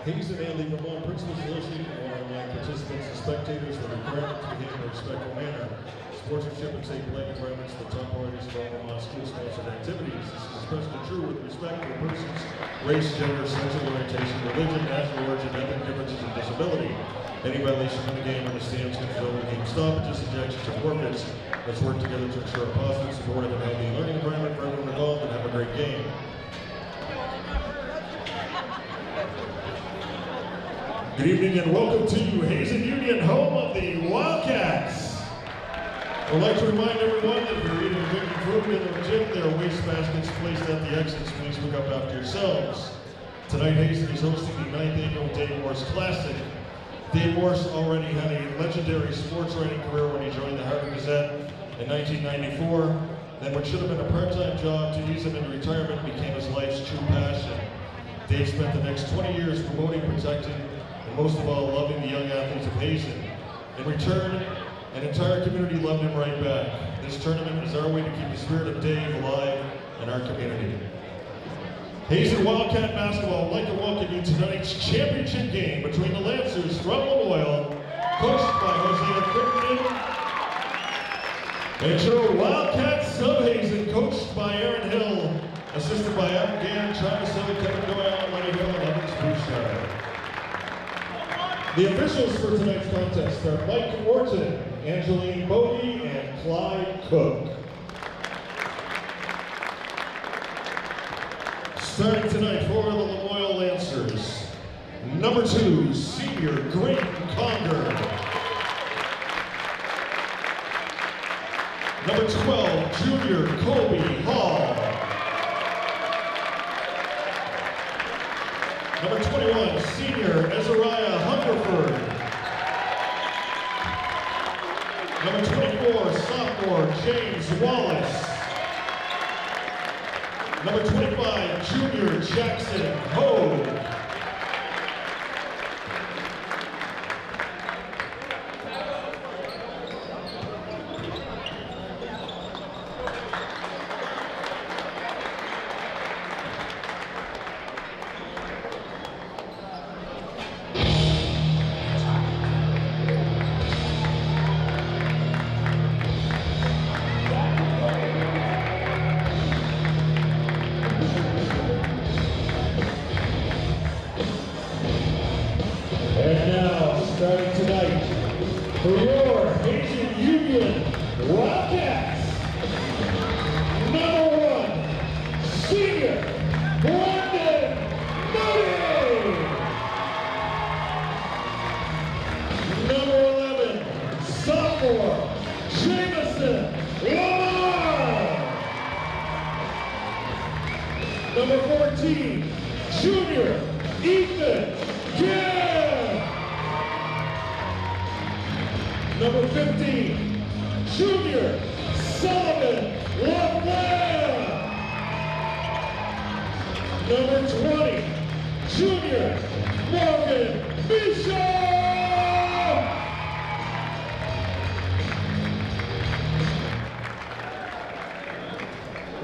Hazen and the Lamoille Principal Association and online participants and spectators are required to behave in a respectful manner. Sportsmanship and safe playing environments are the top priorities of all Vermont school-sponsored activities. This is especially true with respect to a person's race, gender, sexual orientation, religion, national origin, ethnic differences, and disability. Any violation of the game on the stands can result in game stoppages, ejections, or forfeits. Let's work together to ensure a positive, supportive, and healthy learning environment for everyone involved, and have a great game. Good evening and welcome to Hazen Union, home of the Wildcats. I'd like to remind everyone that if you're eating or drinking food in the gym, there are waste baskets placed at the exits. Please pick up after yourselves. Tonight, Hazen is hosting the 9th annual Dave Morse Classic. Dave Morse already had a legendary sports writing career when he joined the Harvard Gazette in 1994. Then what should have been a part-time job to ease him into retirement became his life's true passion. Dave spent the next 20 years promoting, protecting, and most of all, loving the young athletes of Hazen. In return, an entire community loved him right back. This tournament is our way to keep the spirit of Dave alive in our community. Hazen Wildcat Basketball would like to welcome you to tonight's championship game between the Lancers from Lamoille, coached by Hazen, and your Wildcats of Hazen, coached by Aaron Hill, assisted by Adam Gann, Travis Hill, Kevin Doyle, Lenny Hill, and Evans Bouchard. The officials for tonight's contest are Mike Orton, Angeline Bogey, and Clyde Cook. Starting tonight for the Lamoille Lancers, number 2, senior Grayton Conger. Number 12, junior Colby Hall. Number 21, senior Ezariah Hungerford. Number 24, sophomore James Wallace. Number 25, junior Jackson Hogue. Starting tonight for your Hazen Union Wildcats, number 1, senior Brandon Moody. Number 11, sophomore Jameson Lamoille. Number 14, junior Ethan Gill. Number 15, junior Sullivan Lamoille. Number 20, junior Morgan Bishop.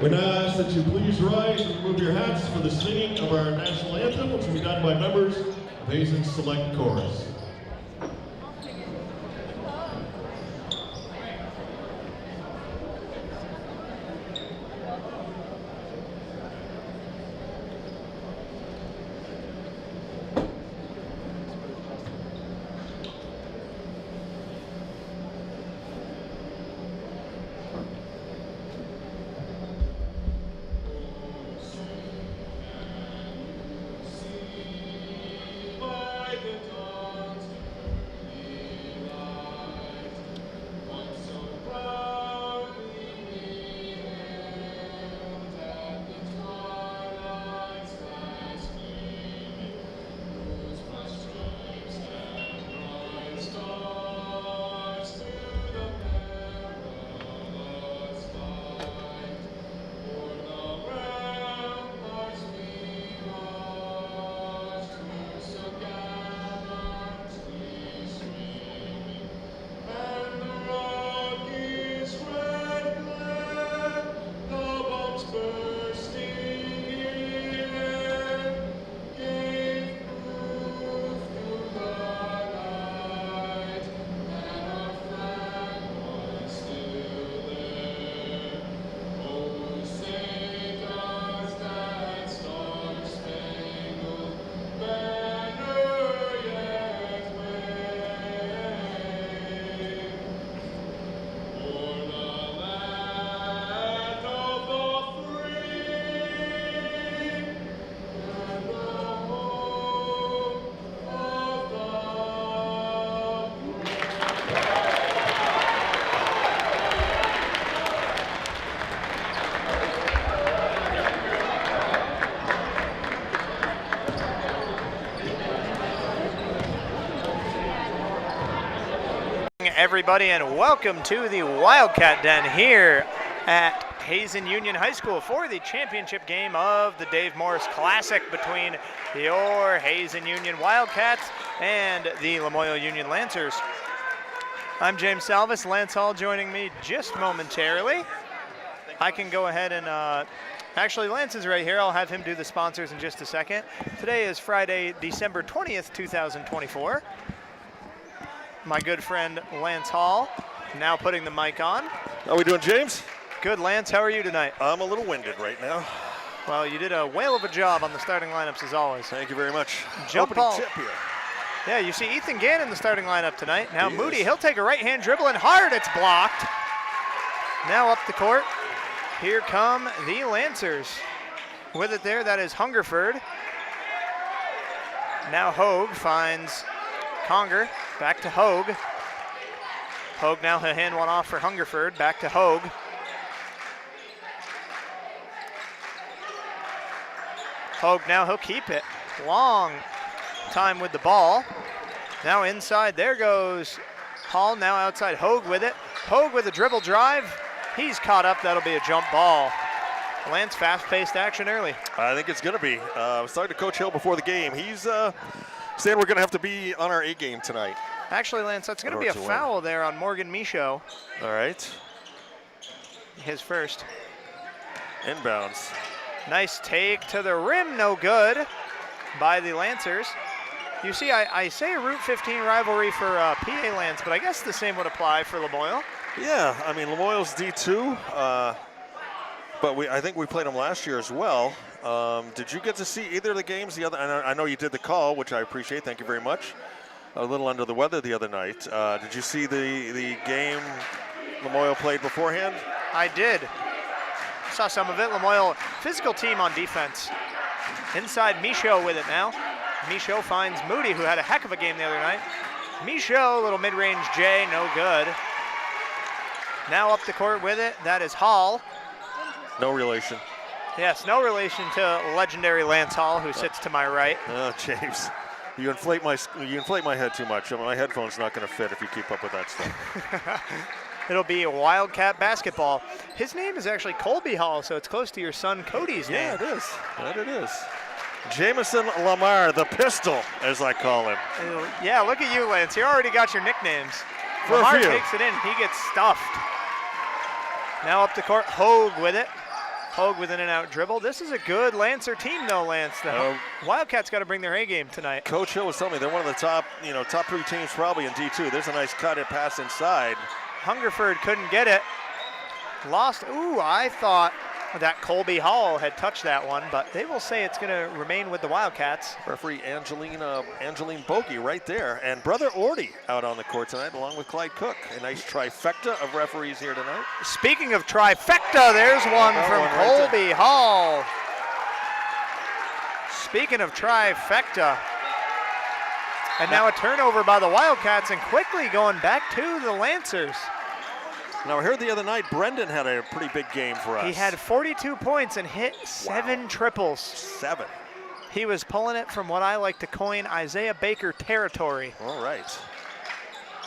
We now ask that you please rise and remove your hats for the singing of our national anthem, which will be done by members of Hazen's Select Chorus. By the dawn everybody, and welcome to the Wildcat Den here at Hazen Union High School for the championship game of the Dave Morris Classic between your Hazen Union Wildcats and the Lamoille Union Lancers. I'm James Salvis, Lance Hall joining me just momentarily. I can go ahead and, actually Lance is right here. I'll have him do the sponsors in just a second. Today is Friday, December 20th, 2024. My good friend Lance Hall now putting the mic on. How are we doing, James? Good, Lance. How are you tonight? I'm a little winded right now. Well, you did a whale of a job on the starting lineups as always. Thank you very much. Jump Opening ball. tip here. Yeah, you see Ethan Gann in the starting lineup tonight. Now He Moody, is. he'll take a right-hand dribble and hard, it's blocked. Now up the court. Here come the Lancers. With it there, that is Hungerford. Now Hogue finds Conger. Back to Hogue. Hogue now he'll hand one off for Hungerford. Back to Hogue. Hogue now he'll keep it. Long time with the ball. Now inside, there goes Hall. Now outside, Hogue with it. Hogue with a dribble drive. He's caught up, that'll be a jump ball. Lance, fast-paced action early. I think it's going to be. I was talking to Coach Hill before the game. He's saying we're going to have to be on our A game tonight. Actually, Lance, that's going to be a foul there on Morgan Michaud. All right. His first. Inbounds. Nice take to the rim, no good by the Lancers. You see, I say Route 15 rivalry for PA Lance, but I guess the same would apply for Lamoille. Yeah, I mean, Lamoille's D2, but I think we played them last year as well. Did you get to see either of the games? The other, I know you did the call, which I appreciate. Thank you very much. A little under the weather the other night. Did you see the game Lamoille played beforehand? I did. Saw some of it. Lamoille, physical team on defense. Inside, Michaud with it now. Michaud finds Moody, who had a heck of a game the other night. Michaud, little mid-range J, no good. Now up the court with it, that is Hall. No relation. Yes, no relation to legendary Lance Hall, who sits to my right. Oh, James, you inflate my head too much. I mean, my headphone's not going to fit if you keep up with that stuff. It'll be a Wildcat basketball. His name is actually Colby Hall, so it's close to your son Cody's name. Yeah, it is. That it is. Jameson Lamar, the pistol, as I call him. Yeah, look at you, Lance. You already got your nicknames. For a Lamar few. takes it in. He gets stuffed. Now up the court, Hogue with it. Hogue with an in-and-out dribble. This is a good Lancer team, though, Lance. The Wildcats got to bring their A game tonight. Coach Hill was telling me they're one of the top 3 teams probably in D2. There's a nice cut and pass inside. Hungerford couldn't get it. Lost. Ooh, I thought that Colby Hall had touched that one, but they will say it's going to remain with the Wildcats. Referee Angeline Bogey right there. And Brother Orty out on the court tonight along with Clyde Cook. A nice trifecta of referees here tonight. Speaking of trifecta, there's one from Colby Hall. Speaking of trifecta. And now a turnover by the Wildcats and quickly going back to the Lancers. Now, I heard the other night Brendan had a pretty big game for us. He had 42 points and hit 7 triples. 7. He was pulling it from what I like to coin Isaiah Baker territory. All right.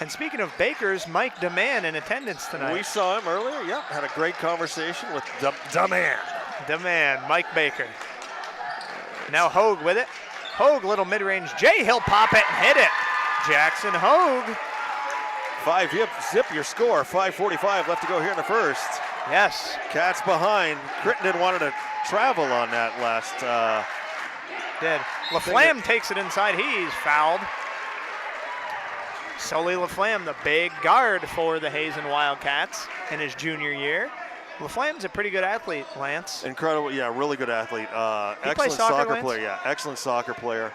And speaking of Bakers, Mike DeMann in attendance tonight. We saw him earlier. Yep, had a great conversation with DeMann. DeMann, Mike Baker. Now Hogue with it. Hogue, little mid-range J. He'll pop it and hit it. Jackson Hogue. 5 zip your score. 5:45 left to go here in the first. Yes. Cats behind. Crittenden wanted to travel on that last. Did. LaFlamme takes it inside. He's fouled. Sully LaFlamme, the big guard for the Hazen Wildcats in his junior year. LaFlamme's a pretty good athlete, Lance. Incredible, yeah, really good athlete. Excellent soccer player, yeah, excellent soccer player.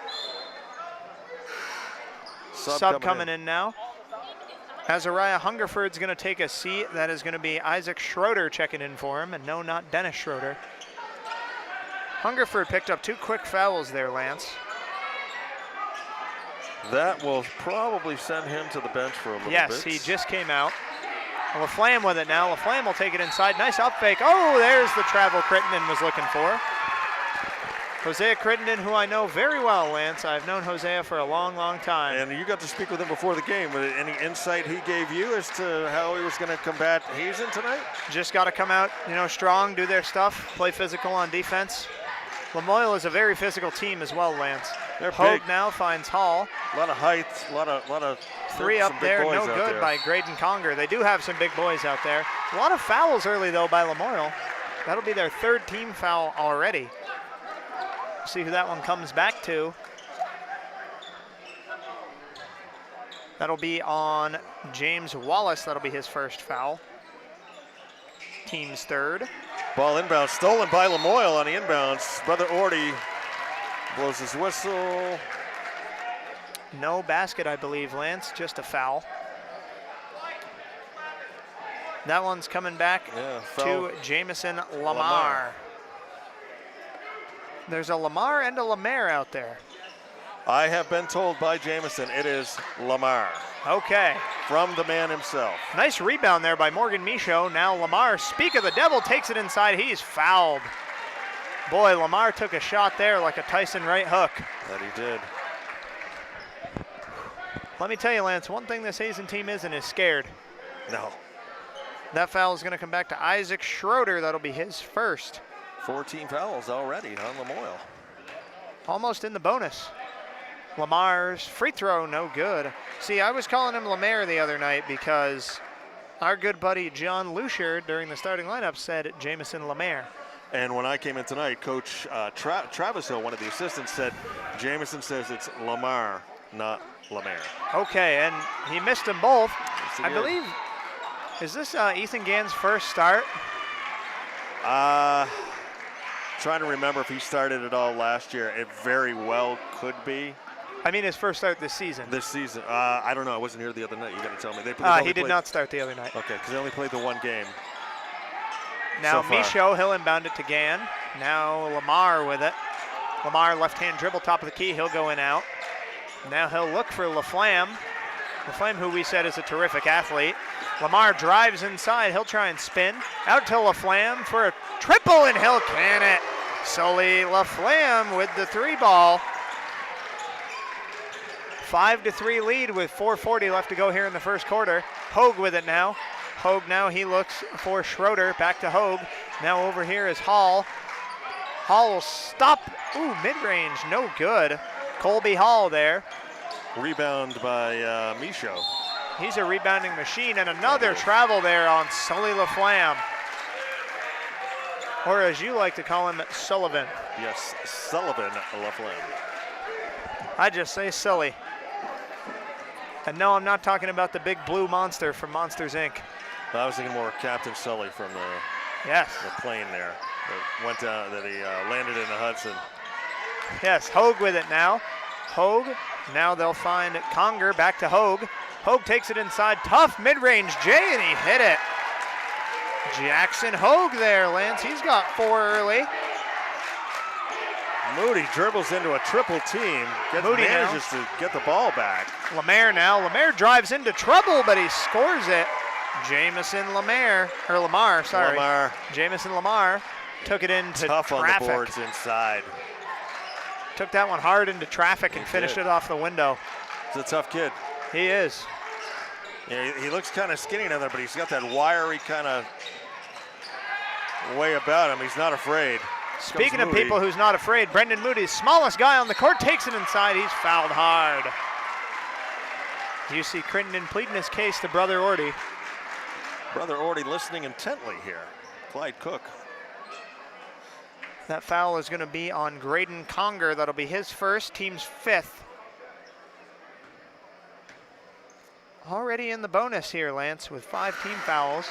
Sub coming in now. Azariah Hungerford's going to take a seat. That is going to be Isaac Schroeder checking in for him, and no, not Dennis Schroeder. Hungerford picked up 2 quick fouls there, Lance. That will probably send him to the bench for a little bit. Yes, he just came out. LaFlamme with it now. LaFlamme will take it inside. Nice up fake. Oh, there's the travel Crittenden was looking for. Hosea Crittenden, who I know very well, Lance. I've known Hosea for a long, long time. And you got to speak with him before the game. Any insight he gave you as to how he was going to combat Hazen tonight? Just got to come out, strong, do their stuff, play physical on defense. Lamoille is a very physical team as well, Lance. They're Hogue big. now finds Hall. A lot of height, a lot of 3 up there, no good by Graydon Conger. They do have some big boys out there. A lot of fouls early, though, by Lamoille. That'll be their 3rd team foul already. See who that one comes back to. That'll be on James Wallace. That'll be his first foul. Team's 3rd. Ball inbound, stolen by Lamoille on the inbounds. Brother Orty blows his whistle. No basket, I believe, Lance, just a foul. That one's coming back to Jamison Lamar. There's a Lamar and a Lemaire out there. I have been told by Jamison it is Lamar. Okay. From the man himself. Nice rebound there by Morgan Michaud. Now Lamar, speak of the devil, takes it inside. He's fouled. Boy, Lamar took a shot there like a Tyson right hook. That he did. Let me tell you, Lance, one thing this Hazen team isn't is scared. No. That foul is going to come back to Isaac Schroeder. That'll be his first. 14 fouls already on Lamoille. Almost in the bonus. Lamar's free throw, no good. See, I was calling him Lemaire the other night because our good buddy John Lucier during the starting lineup said Jamison Lemaire. And when I came in tonight, Coach Travis Hill, one of the assistants, said Jamison says it's Lamar, not Lemaire. Okay, and he missed them both. Yes, I believe, is this Ethan Gann's first start? Trying to remember if he started it all last year. It very well could be. I mean his first start this season. This season. I don't know. I wasn't here the other night. You got to tell me. He did not start the other night. Okay, because they only played the one game. Now so Michaud, he'll inbound it to Gann. Now Lamar with it. Lamar left-hand dribble, top of the key. He'll go in out. Now he'll look for LaFlamme. LaFlamme, who we said is a terrific athlete. Lamar drives inside. He'll try and spin. Out to LaFlamme for a triple, and he'll can it. Sully LaFlamme with the 3 ball. 5-3 lead with 4:40 left to go here in the first quarter. Hogue with it now. Hogue now, he looks for Schroeder. Back to Hogue. Now over here is Hall. Hall will stop. Ooh, mid-range, no good. Colby Hall there. Rebound by Michaud. He's a rebounding machine, and another travel there on Sully LaFlamme. Or as you like to call him, Sullivan. Yes, Sullivan LaFlamme. I just say Sully. And no, I'm not talking about the big blue monster from Monsters, Inc. I was thinking more Captain Sully from the plane there that went down, that he landed in the Hudson. Yes, Hogue with it now. Hogue, now they'll find Conger, back to Hogue. Hogue takes it inside, tough mid-range J, and he hit it. Jackson Hogue there, Lance, he's got 4 early. Moody dribbles into a triple team, manages to get the ball back. Lemaire now, Lemaire drives into trouble, but he scores it. Jamison Lamar. Jamison Lamar took it into tough traffic. On the boards inside. Took that one hard into traffic and finished it off the window. He's a tough kid. He is. Yeah, he looks kind of skinny down there, but he's got that wiry kind of way about him. He's not afraid. Speaking of people who's not afraid, Brendan Moody, smallest guy on the court, takes it inside. He's fouled hard. You see Crittenden pleading his case to Brother Orty. Brother Orty listening intently here. Clyde Cook. That foul is going to be on Graydon Conger. That'll be his first, team's 5th. Already in the bonus here, Lance, with 5 team fouls.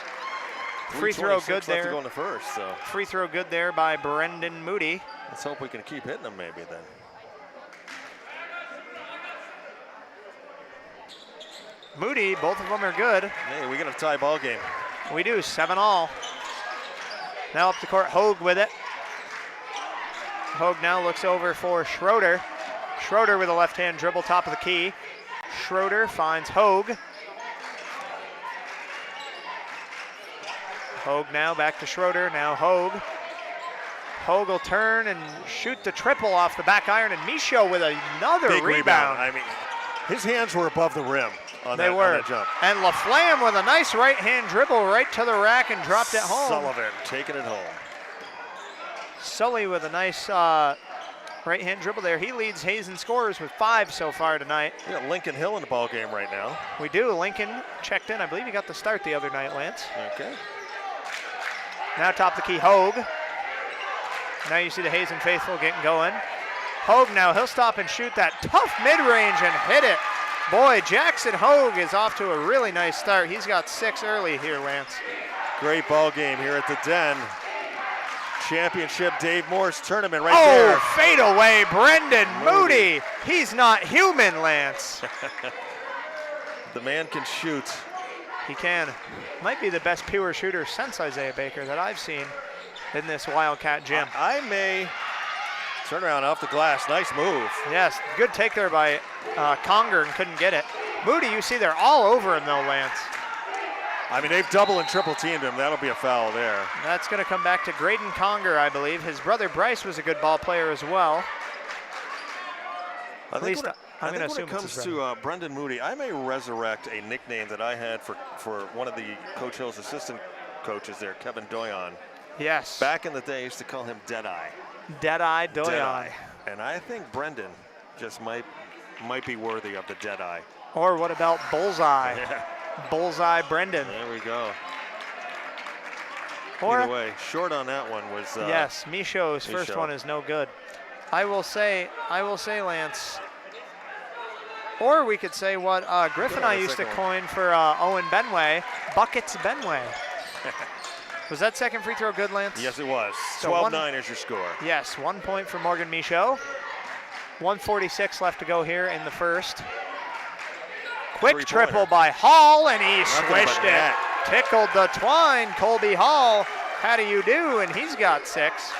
Free throw good there. To go in the first, so. Free throw good there by Brendan Moody. Let's hope we can keep hitting them maybe then. Moody, both of them are good. Hey, we got a tie ball game. We do, 7-all. Now up the court, Hogue with it. Hogue now looks over for Schroeder. Schroeder with a left-hand dribble, top of the key. Schroeder finds Hogue. Hogue now back to Schroeder, now Hogue. Hogue will turn and shoot the triple off the back iron, and Michaud with another Big rebound. I mean, his hands were above the rim on They were. on that jump. And LaFlamme with a nice right-hand dribble right to the rack and dropped it home. Sullivan taking it home. Sully with a nice right-hand dribble there. He leads Hazen scorers with 5 so far tonight. We got Lincoln Hill in the ball game right now. We do. Lincoln checked in. I believe he got the start the other night, Lance. Okay. Now top the key, Hogue. Now you see the Hazen faithful getting going. Hogue now, he'll stop and shoot that tough mid-range and hit it. Boy, Jackson Hogue is off to a really nice start. He's got 6 early here, Lance. Great ball game here at the Den. Championship Dave Morse tournament right there. Oh, fade away, Brendan Moody. He's not human, Lance. The man can shoot. He can. Might be the best pure shooter since Isaiah Baker that I've seen in this Wildcat gym. I may turn around off the glass. Nice move. Yes, good take there by Conger and couldn't get it. Moody, you see they're all over him though, Lance. I mean, they've double and triple teamed him. That'll be a foul there. That's going to come back to Graydon Conger, I believe. His brother Bryce was a good ball player as well. At least I'm going to assume when it comes to Brendan Moody, I may resurrect a nickname that I had for one of the Coach Hill's assistant coaches there, Kevin Doyon. Yes. Back in the day, I used to call him Deadeye. Deadeye Doyon. Deadeye. And I think Brendan just might be worthy of the Deadeye. Or what about Bullseye? Yeah. Bullseye Brendan. There we go. Or, either way, short on that one was. Yes, Michaud's first one is no good. I will say, Lance. Or we could say what Griff and I used to coin for Owen Benway, Buckets Benway. Was that second free throw good, Lance? Yes, it was. So 12-9 is your score. Yes, 1 point for Morgan Michaud. 1:46 left to go here in the first. Quick triple by Hall, and he swished it. Tickled the twine. Colby Hall, how do you do? And he's got 6.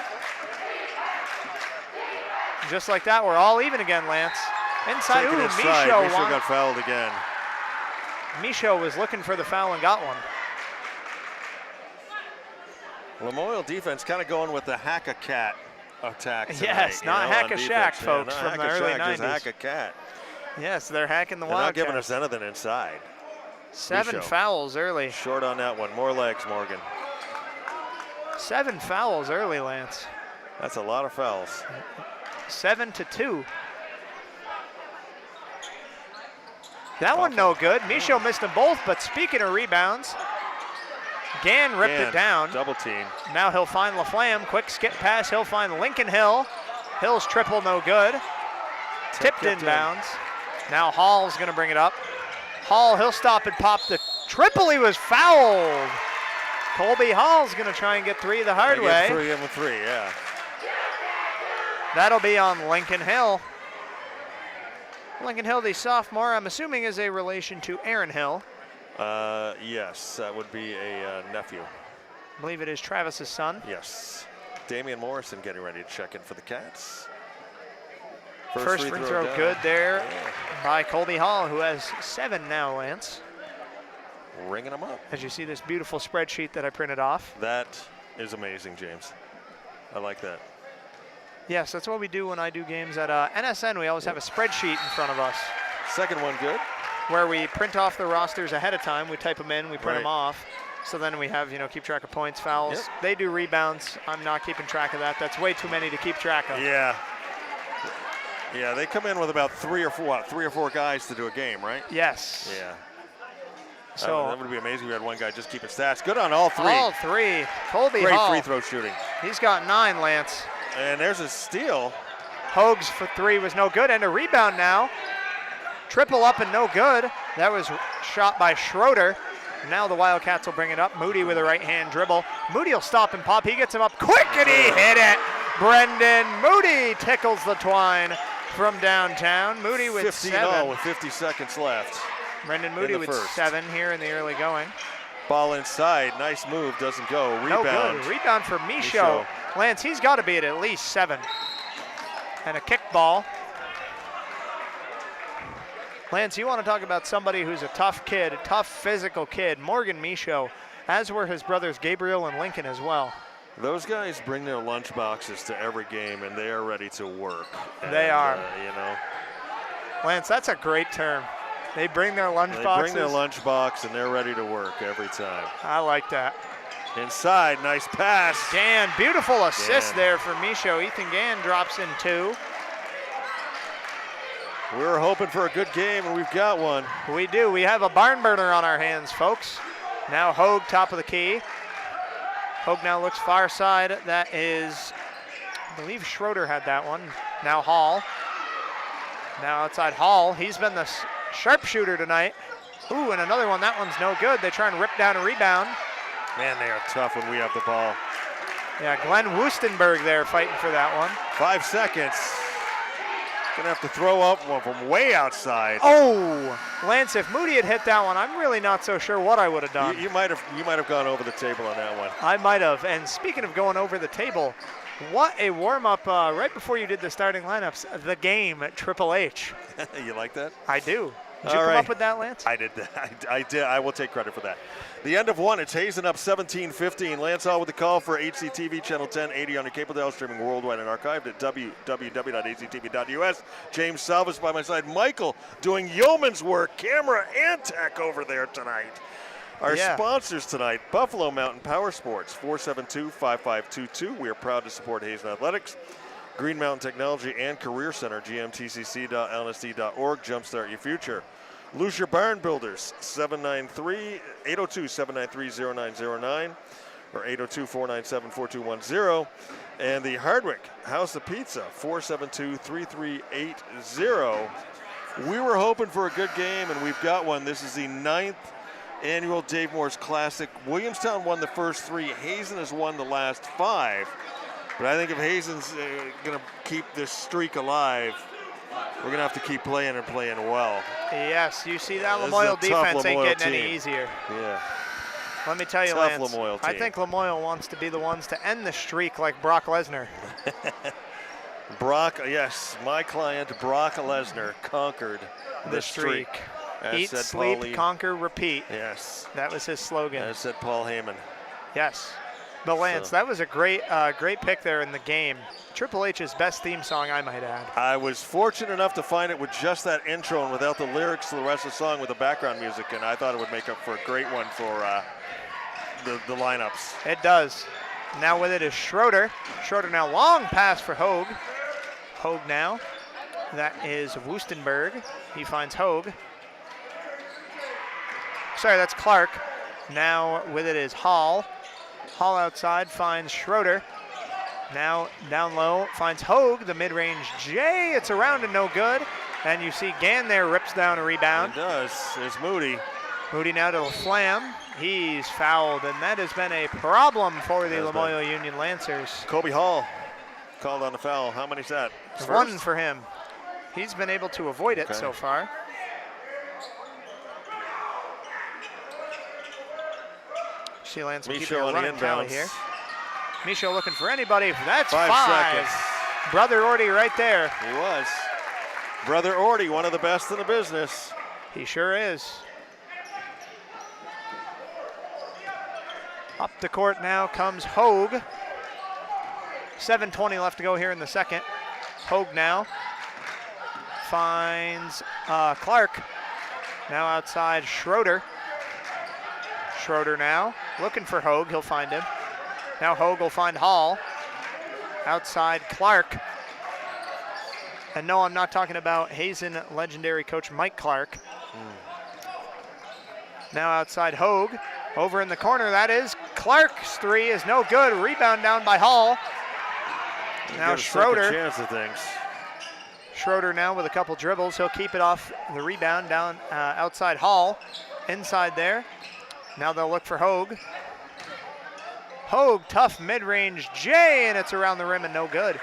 Just like that, we're all even again, Lance. Inside, Michaud got fouled again. Michaud was looking for the foul and got one. Lamoille defense kind of going with the hack-a-cat attack tonight. Yes, not hack-a-shack, folks, from the early 90s. Just hack-a-cat. Yes, they're hacking the They're Wildcats. not giving us anything inside. 7 fouls early. Short on that one. More legs, Morgan. 7 fouls early, Lance. That's a lot of fouls. 7-2. That one no good. Michaud missed them both, but speaking of rebounds, Gann ripped it down. Double team. Now he'll find LaFlamme. Quick skip pass. He'll find Lincoln Hill. Hill's triple no good. Tipped inbounds. Now Hall's going to bring it up. Hall, he'll stop and pop the triple. He was fouled. Colby Hall's going to try and get 3 the hard way. 3, yeah. That'll be on Lincoln Hill. Lincoln Hill, the sophomore, I'm assuming is a relation to Aaron Hill. Yes, that would be a nephew. I believe it is Travis's son. Yes. Damian Morrison getting ready to check in for the Cats. First free throw good there by Colby Hall, who has 7 now, Lance. Ringing them up. As you see this beautiful spreadsheet that I printed off. That is amazing, James. I like that. Yes, that's what we do when I do games at NSN. We always have a spreadsheet in front of us. Second one good. Where we print off the rosters ahead of time. We type them in, we print them off. So then we have, keep track of points, fouls. Yep. They do rebounds. I'm not keeping track of that. That's way too many to keep track of. Yeah. Yeah, they come in with about 3 or 4 guys to do a game, right? Yes. Yeah. So that would be amazing if we had one guy just keeping stats. Good on all 3. All 3. Colby Hall. Great free throw shooting. He's got 9, Lance. And there's a steal. Hogue's for 3 was no good, and a rebound now. Triple up and no good. That was shot by Schroeder. Now the Wildcats will bring it up. Moody with a right-hand dribble. Moody will stop and pop. He gets him up quick, and he hit it. Brendan Moody tickles the twine from downtown. Moody with 7. with 50 seconds left. Brendan Moody with 7 here in the early going. Ball inside. Nice move. Doesn't go. Rebound. No good. Rebound for Michaud. Lance, he's got to be at least 7. And a kick ball. Lance, you want to talk about somebody who's a tough kid, a tough physical kid, Morgan Michaud, as were his brothers Gabriel and Lincoln as well. Those guys bring their lunch boxes to every game, and they are ready to work. They are. You know. Lance, that's a great term. They bring their lunch They boxes. bring their lunch box, and they're ready to work every time. I like that. Inside, nice pass. Gann, beautiful assist Gann. there for Michaud. Ethan Gann drops in 2. We were hoping for a good game, and we've got one. We do. We have a barn burner on our hands, folks. Now Hogue, top of the key. Hogue now looks far side. That is, I believe Schroeder had that one. Now Hall. Now outside Hall. He's been the sharpshooter tonight. Ooh, and another one. That one's no good. They try and rip down a rebound. Man, they are tough when we have the ball. Yeah, Glenn Woostenberg there fighting for that one. 5 seconds. Gonna have to throw up one from way outside. Oh, Lance, if Moody had hit that one, I'm really not so sure what I would have done. You might have gone over the table on that one. I might have. And speaking of going over the table, what a warm-up right before you did the starting lineups. The game at Triple H. You like that? I do. Did you All come right. up with that, Lance? I did that. I did. I will take credit for that. The end of one. It's Hazen up 17-15. Lance Hall with the call for HCTV Channel 1080 on your cable dial, streaming worldwide and archived at www.hctv.us. James Salvas by my side. Michael doing yeoman's work, camera and tech over there tonight. Our sponsors tonight, Buffalo Mountain Power Sports, 472-5522. We are proud to support Hazen Athletics. Green Mountain Technology and Career Center, gmtcc.lsd.org. Jumpstart your future. Lucier Barn Builders, 802-793-0909 or 802-497-4210. And the Hardwick House of Pizza, 472-3380. We were hoping for a good game, and we've got one. This is the 9th annual Dave Morris Classic. Williamstown won the first 3. Hazen has won the last 5. But I think if Hazen's going to keep this streak alive, we're going to have to keep playing and playing well. Yes, you see that Lamoille defense ain't getting any easier. Yeah. Let me tell you, Tough Lance, Lamoille team. I think Lamoille wants to be the ones to end the streak like Brock Lesnar. Brock, yes, my client Brock Lesnar conquered The streak. Eat, sleep, conquer, repeat. Yes. That was his slogan. As said Paul Heyman. Yes. But Lance, that was a great pick there in the game. Triple H's best theme song, I might add. I was fortunate enough to find it with just that intro and without the lyrics to the rest of the song with the background music, and I thought it would make up for a great one for the lineups. It does. Now with it is Schroeder. Schroeder now long pass for Hogue. Hogue now. That is Woostenberg. He finds Hogue. Sorry, that's Clark. Now with it is Hall. Hall outside finds Schroeder. Now down low finds Hogue, the mid-range J. It's around and no good. And you see Gann there rips down a rebound. It does. There's Moody. Moody now to Flam. He's fouled, and that has been a problem for the Lamoille Union Lancers. Kobe Hall called on the foul. How many is that? One for him. He's been able to avoid it so far. See Lance keeping a running tally here. Michaud looking for anybody. That's 5 seconds. Brother Orty right there. He was. Brother Orty, one of the best in the business. He sure is. Up the court now comes Hogue. 7:20 left to go here in the second. Hogue now finds Clark. Now outside Schroeder. Schroeder now looking for Hogue. He'll find him. Now Hogue will find Hall. Outside Clark. And no, I'm not talking about Hazen legendary coach Mike Clark. Now outside Hogue. Over in the corner, that is Clark's 3 is no good. Rebound down by Hall. Now Schroeder. Chance of things. Schroeder now with a couple dribbles. He'll keep it off the rebound down outside Hall. Inside there. Now they'll look for Hogue. Hogue, tough mid-range J, and it's around the rim and no good.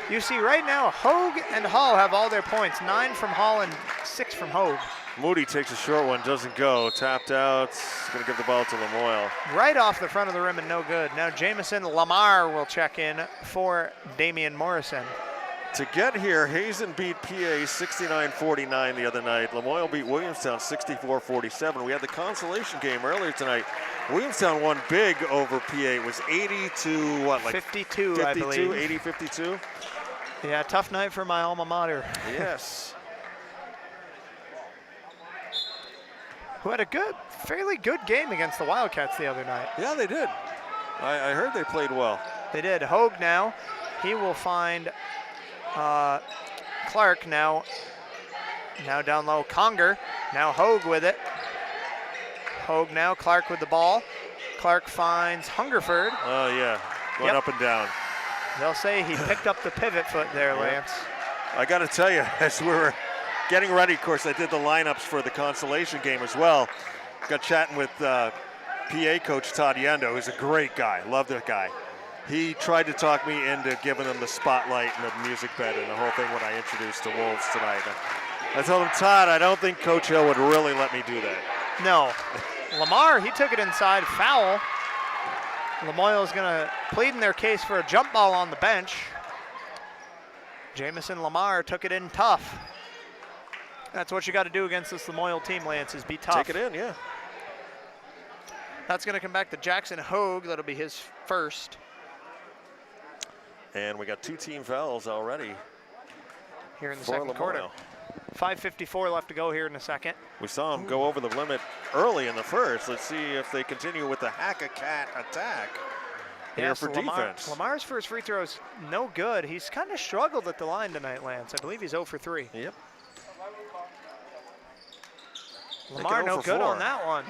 You see right now, Hogue and Hall have all their points. 9 from Hall and 6 from Hogue. Moody takes a short one, doesn't go. Tapped out, going to give the ball to Lamoille. Right off the front of the rim and no good. Now Jamison Lamar will check in for Damian Morrison. To get here, Hazen beat PA 69-49 the other night. Lamoille beat Williamstown 64-47. We had the consolation game earlier tonight. Williamstown won big over PA. It was 80 to what, like 52, I believe. 80-52. Yeah, tough night for my alma mater. Yes. Who had a fairly good game against the Wildcats the other night. Yeah, they did. I heard they played well. They did. Hogue now, he will find Clark now down low. Conger, now Hogue with it. Hogue now, Clark with the ball. Clark finds Hungerford. Oh, yeah, going up and down. They'll say he picked up the pivot foot there, Lance. I got to tell you, as we were getting ready, of course, I did the lineups for the consolation game as well. Got chatting with PA coach Todd Yendo, who's a great guy. Love that guy. He tried to talk me into giving them the spotlight and the music bed and the whole thing when I introduced the Wolves tonight. I told him, Todd, I don't think Coach Hill would really let me do that. No. Lamar, he took it inside, foul. Lamoille is going to plead in their case for a jump ball on the bench. Jamison Lamar took it in tough. That's what you got to do against this Lamoille team, Lance, is be tough. Take it in, yeah. That's going to come back to Jackson Hogue. That'll be his first. And we got 2 team fouls already. Here in the second quarter. 5:54 left to go here in the second. We saw him go over the limit early in the first. Let's see if they continue with the hack-a-cat attack here for defense. Lamar's first free throw is no good. He's kind of struggled at the line tonight, Lance. I believe he's 0 for 3. Yep. Lamar no good on that one.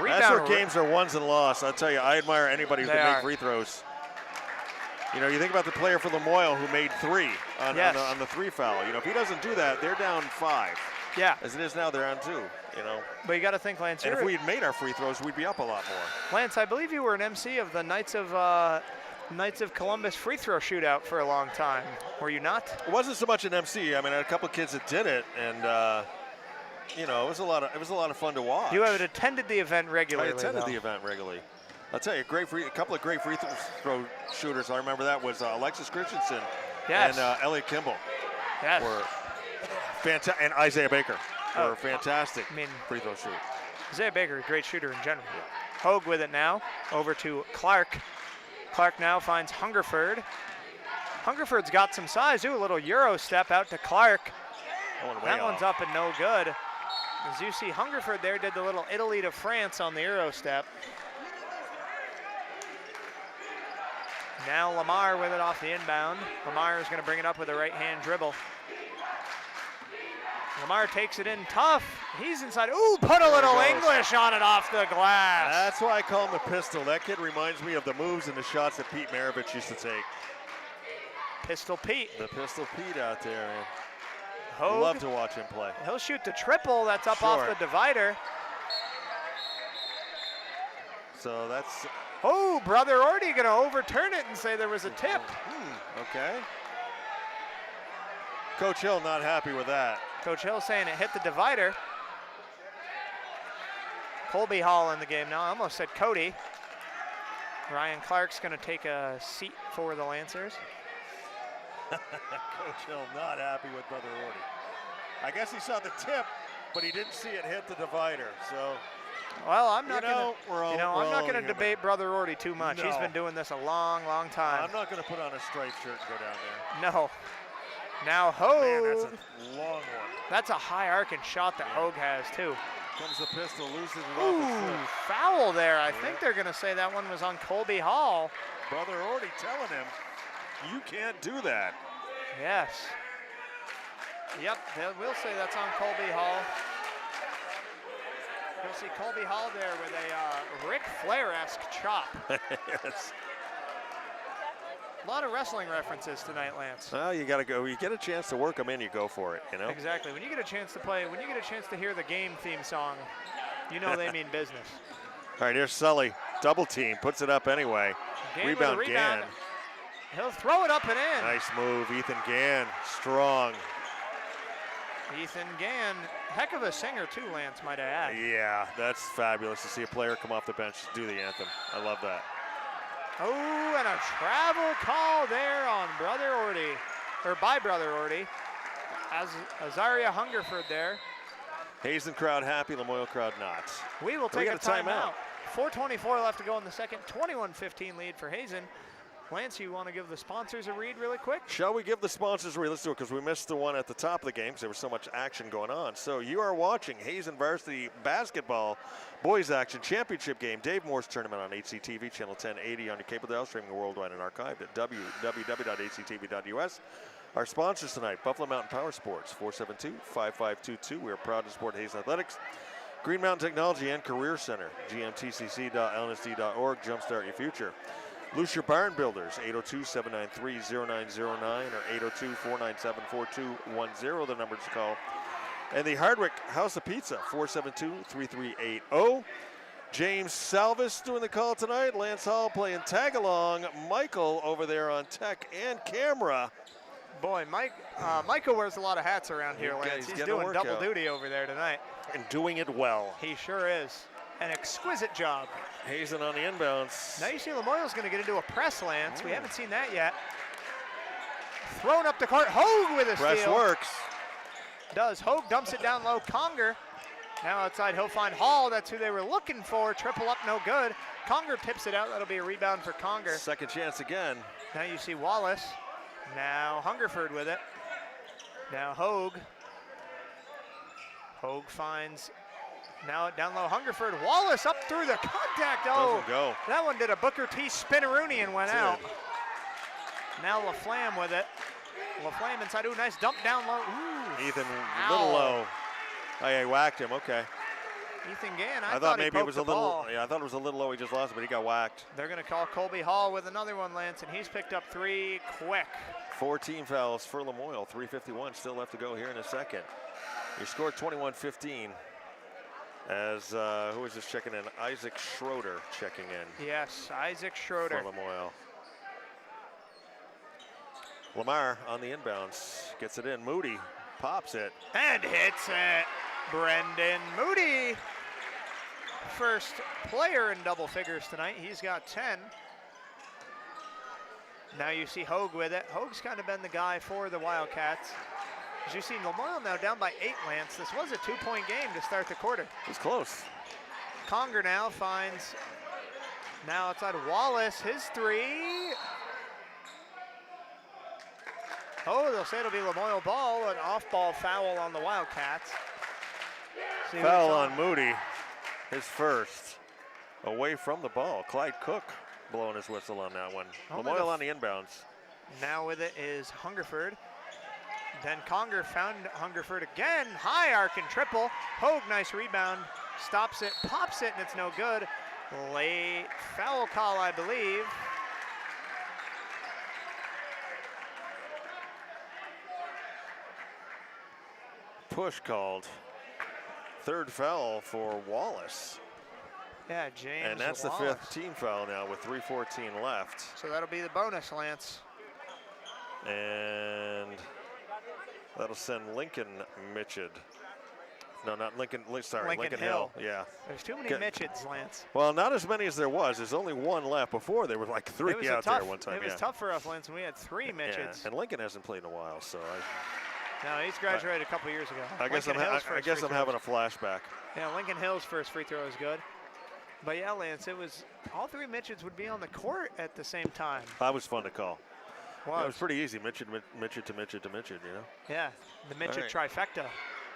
That's where games are wons and loss. I'll tell you, I admire anybody who can make free throws. You know, you think about the player for Lamoille who made 3 on the 3 foul. You know, if he doesn't do that, they're down 5. Yeah. As it is now, they're on 2. You know. But you got to think, Lance. And if we had made our free throws, we'd be up a lot more. Lance, I believe you were an MC of the Knights of Columbus free throw shootout for a long time. Were you not? It wasn't so much an MC. I mean, I had a couple of kids that did it, and you know, it was a lot of fun to watch. You have attended the event regularly. I attended the event regularly. I'll tell you, a couple of great free throw shooters. I remember that was Alexis Christensen and Elliot Kimball. Yes. Were fantastic, and Isaiah Baker were fantastic free throw shooters. Isaiah Baker, a great shooter in general. Hogue with it now, over to Clark. Clark now finds Hungerford. Hungerford's got some size. Ooh, a little Euro step out to Clark. That one's up and no good. As you see, Hungerford there did the little Italy to France on the Euro step. Now Lamar with it off the inbound. Lamar is going to bring it up with a right-hand dribble. Lamar takes it in tough. He's inside. Ooh, put a little English on it off the glass. That's why I call him the pistol. That kid reminds me of the moves and the shots that Pete Maravich used to take. Pistol Pete. The Pistol Pete out there. Hogue, love to watch him play. He'll shoot the triple. That's up off the divider. So that's... Oh, Brother Orty going to overturn it and say there was a tip. Okay. Coach Hill not happy with that. Coach Hill saying it hit the divider. Colby Hall in the game now. I almost said Cody. Ryan Clark's going to take a seat for the Lancers. Coach Hill not happy with Brother Orty. I guess he saw the tip, but he didn't see it hit the divider. So, well, I'm not going to debate Brother Orty too much. No. He's been doing this a long, long time. I'm not going to put on a striped shirt and go down there. No. Now Hogue. Man, that's a long one. That's a high arcing shot that Hogue has too. Comes the pistol, loses it off his foot. Foul there. I think they're going to say that one was on Colby Hall. Brother Orty telling him, you can't do that. Yes. Yep, we'll say that's on Colby Hall. You'll see Colby Hall there with a Ric Flair-esque chop. Yes. A lot of wrestling references tonight, Lance. Well, you got to go. You get a chance to work them in, you go for it, you know? Exactly. When you get a chance to play, when you get a chance to hear the game theme song, you know they mean business. All right, here's Sully. Double team, puts it up anyway. Rebound Gann. He'll throw it up and in. Nice move, Ethan Gann, strong. Ethan Gann, heck of a singer too, Lance, might I add. Yeah, that's fabulous to see a player come off the bench to do the anthem. I love that. Oh, and a travel call there on Brother Orty. or by Brother Orty. Azaria Hungerford there. Hazen crowd happy, Lamoille crowd not. We will take a timeout. 4:24 left to go in the second. 21-15 lead for Hazen. Lance, you want to give the sponsors a read really quick? Shall we give the sponsors a read? Let's do it because we missed the one at the top of the game because there was so much action going on. So you are watching Hazen Varsity Basketball Boys Action Championship Game, Dave Morse Tournament on HCTV, Channel 1080 on your cable dial, streaming worldwide and archived at www.hctv.us. Our sponsors tonight, Buffalo Mountain Power Sports, 472-5522. We are proud to support Hazen Athletics. Green Mountain Technology and Career Center, gmtcc.lnsd.org, jumpstart your future. Lucier Barn Builders, 802-793-0909 or 802-497-4210, the number to call. And the Hardwick House of Pizza, 472-3380. James Salvis doing the call tonight. Lance Hall playing tag along. Michael over there on tech and camera. Boy, Michael wears a lot of hats around here, Lance. He's doing double duty over there tonight. And doing it well. He sure is. An exquisite job. Hazen on the inbounds. Now you see Lamoille's going to get into a press, Lance. We haven't seen that yet. Thrown up the court. Hogue with a steal. Press works. Does. Hogue dumps it down low. Conger. Now outside, he'll find Hall. That's who they were looking for. Triple up, no good. Conger tips it out. That'll be a rebound for Conger. Second chance again. Now you see Wallace. Now Hungerford with it. Now Hogue. Hogue finds, now down low Hungerford. Wallace up through the contact. Oh, doesn't go. That one did a Booker T spinneroonie and went out. Now LaFlamme with it. LaFlamme inside. Ooh, nice dump down low. Ooh, Ethan, a little low. Oh, yeah, he whacked him. Okay. Ethan Gann, I thought maybe it was a little. Yeah, I thought it was a little low. He just lost it, but he got whacked. They're going to call Colby Hall with another one, Lance, and he's picked up 3 quick. 14 fouls for Lamoille. 3:51 still left to go here in a second. Your score 21-15. As who is this checking in? Isaac Schroeder checking in. Yes, Isaac Schroeder. For Lamoille. Lamar on the inbounds. Gets it in. Moody pops it. And hits it. Brendan Moody. First player in double figures tonight. He's got 10. Now you see Hogue with it. Hogue's kind of been the guy for the Wildcats. As you see, Lamoille now down by 8, Lance. This was a 2-point game to start the quarter. It was close. Conger now finds, now outside Wallace, his 3. Oh, they'll say it'll be Lamoille ball, an off-ball foul on the Wildcats. Foul on Moody, his first. Away from the ball. Clyde Cook blowing his whistle on that one. Lamoille on the inbounds. Now with it is Hungerford. Then Conger found Hungerford again. High arc and triple. Hogue, nice rebound. Stops it, pops it, and it's no good. Late foul call, I believe. Push called. Third foul for Wallace. Yeah, James And that's Wallace. the 5th team foul now with 3:14 left. So that'll be the bonus, Lance. And that'll send Lincoln Mitchell. No, not Lincoln, sorry, Lincoln Hill. Yeah. There's too many Mitchells, Lance. Well, not as many as there was. There's only one left. Before there were like 3 out there one time. It was tough for us, Lance, and we had 3 Mitchells. Yeah. And Lincoln hasn't played in a while, so no, he's graduated a couple years ago. I guess I'm having a flashback. Yeah, Lincoln Hill's first free throw is good. But yeah, Lance, it was all 3 Mitchells would be on the court at the same time. That was fun to call. Wow. Yeah, it was pretty easy. Mitchell to Mitchell, you know? Yeah, the Mitchell trifecta.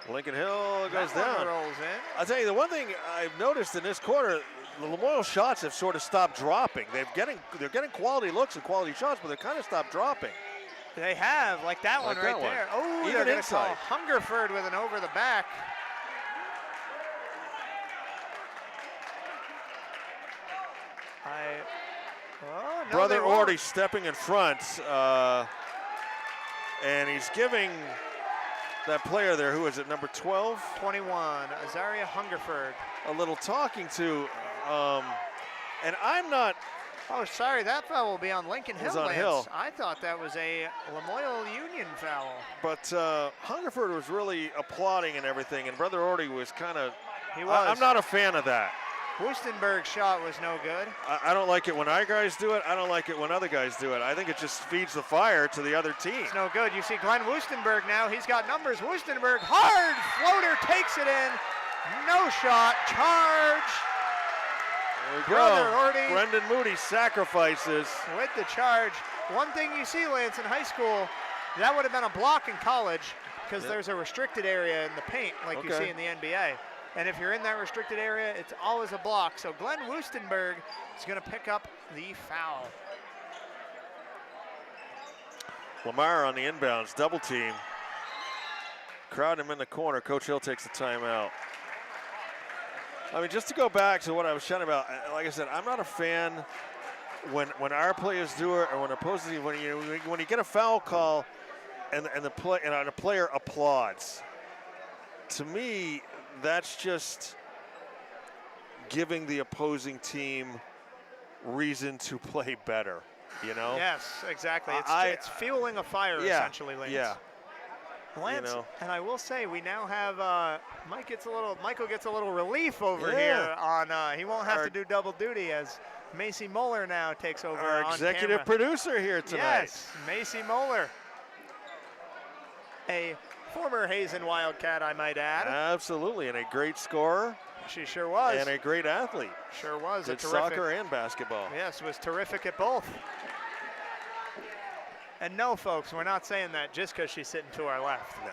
Lincoln Hill goes down. Rolls in. I'll tell you, the one thing I've noticed in this quarter, the Lamoille shots have sort of stopped dropping. They're getting quality looks and quality shots, but they kind of stopped dropping. They have, like that one right there. Oh, even they're going to inside. call Hungerford with an over the back. No, Brother Orty stepping in front, and he's giving that player there, who is it, number 12? 21, Azaria Hungerford. A little talking to, and I'm not. Oh, sorry, that foul will be on Lincoln Hill, on Lance. Hill. I thought that was a Lamoille Union foul. But Hungerford was really applauding and everything, and Brother Orty was kind of. He was. I'm not a fan of that. Wustenberg's shot was no good. I don't like it when our guys do it. I don't like it when other guys do it. I think it just feeds the fire to the other team. It's no good. You see Glenn Wustenberg now. He's got numbers. Wustenberg, hard floater, takes it in. No shot. Charge. There we Brother go. Orty Brendan Moody sacrifices. with the charge. One thing you see, Lance, in high school, that would have been a block in college because there's a restricted area in the paint like you see in the NBA. And if you're in that restricted area, it's always a block. So Glenn Wustenberg is going to pick up the foul. Lamar on the inbounds, double team. Crowd him in the corner. Coach Hill takes the timeout. I mean, just to go back to what I was chatting about, like I said, I'm not a fan when our players do it or when opposing when you get a foul call and the player applauds. To me, that's just giving the opposing team reason to play better, you know? Yes, exactly. It's fueling a fire, essentially, Lance. Yeah. Lance, and I will say, we now have Michael gets a little relief over here on. He won't have to do double duty as Macy Moeller now takes over. Our executive producer here tonight. Yes, Macy Moeller, a former Hazen Wildcat, I might add. Absolutely, and a great scorer. She sure was. And a great athlete. Sure was. Did soccer and basketball. Yes, was terrific at both. And no, folks, we're not saying that just because she's sitting to our left. No.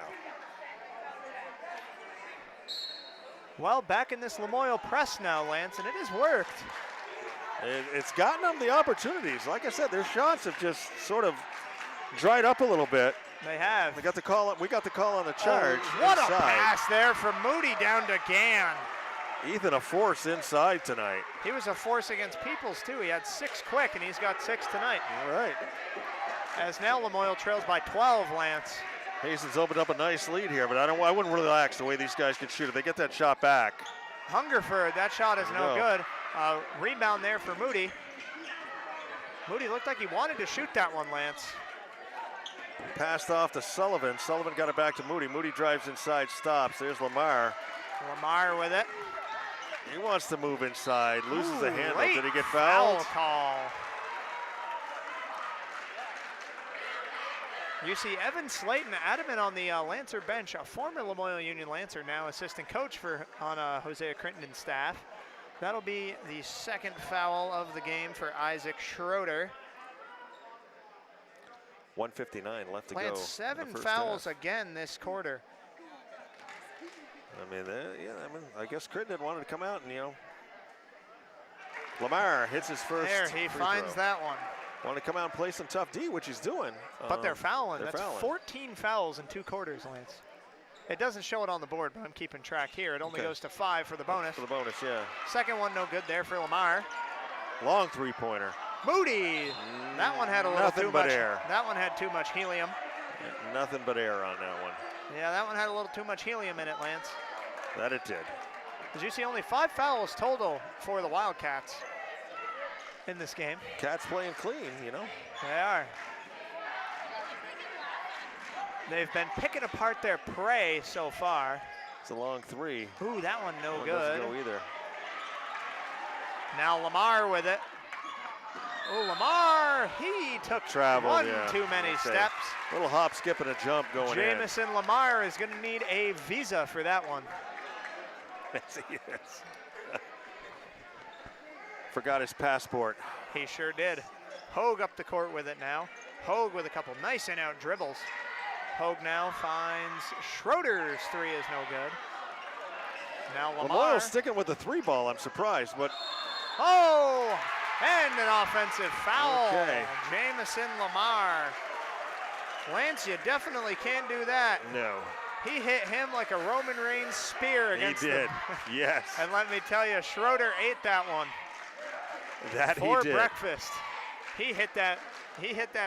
Well, back in this Lamoille press now, Lance, and it has worked. It's gotten them the opportunities. Like I said, their shots have just sort of dried up a little bit. They have. We got the call on the charge. What inside. A pass there from Moody down to Gann. Ethan a force inside tonight. He was a force against Peoples, too. He had 6 quick, and he's got 6 tonight. All right. As now Lamoille trails by 12, Lance. Hazen's opened up a nice lead here, but I wouldn't relax the way these guys can shoot it. They get that shot back. Hungerford, that shot is no good. Rebound there for Moody. Moody looked like he wanted to shoot that one, Lance. Passed off to Sullivan. Sullivan got it back to Moody. Moody drives inside, stops. There's Lamar. Lamar with it. He wants to move inside, loses the handle. Late Did he get fouled? Foul call. You see Evan Slayton adamant on the Lancer bench, a former Lamoille Union Lancer, now assistant coach on Hosea Crittenden's staff. That'll be the 2nd foul of the game for Isaac Schroeder. 1:59 left to Lance, go. 7 fouls half. again this quarter. I mean, I guess Crittenden wanted to come out and, Lamar hits his first. There, he finds that one. Want to come out and play some tough D, which he's doing. But they're fouling. That's fouling. 14 fouls in 2 quarters, Lance. It doesn't show it on the board, but I'm keeping track here. It only goes to 5 for the bonus. For the bonus, yeah. Second one, no good there for Lamar. Long 3-pointer. Moody. That one had a little too much air. That one had too much helium. Yeah, nothing but air on that one. Yeah, that one had a little too much helium in it, Lance. That it did. As you see, only 5 fouls total for the Wildcats in this game. Cats playing clean, They are. They've been picking apart their prey so far. It's a long 3. Ooh, that one no good. Doesn't go either. Now Lamar with it. Oh, Lamar, he took one too many steps. Little hop, skip, and a jump going in. Jamison Lamar is going to need a visa for that one. Yes, he is. Forgot his passport. He sure did. Hogue up the court with it now. Hogue with a couple nice in-out dribbles. Hogue now finds Schroeder's 3 is no good. Now Lamar. Lamoille sticking with the 3 ball, I'm surprised, but. Oh, and an offensive foul. Okay. Jamison Lamar. Lance, you definitely can't do that. No. He hit him like a Roman Reigns spear against him. He did, yes. And let me tell you, Schroeder ate that one. That for he did. breakfast. He hit that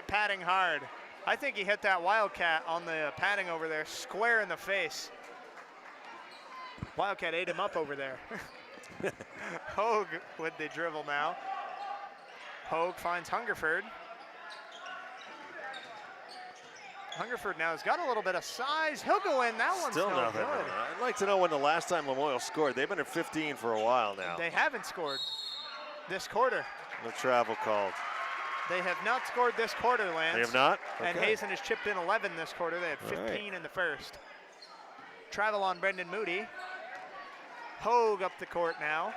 padding hard. I think he hit that Wildcat on the padding over there, square in the face. Wildcat ate him up over there. Hogue with the dribble now. Hogue finds Hungerford. Hungerford now has got a little bit of size. He'll go in. That one's Still no nothing. good. I'd like to know when the last time Lamoille scored. They've been at 15 for a while now. They haven't scored this quarter. The travel called. They have not scored this quarter, Lance. They have not? Okay. And Hazen has chipped in 11 this quarter. They had 15 in the first. Travel on Brendan Moody. Hogue up the court now.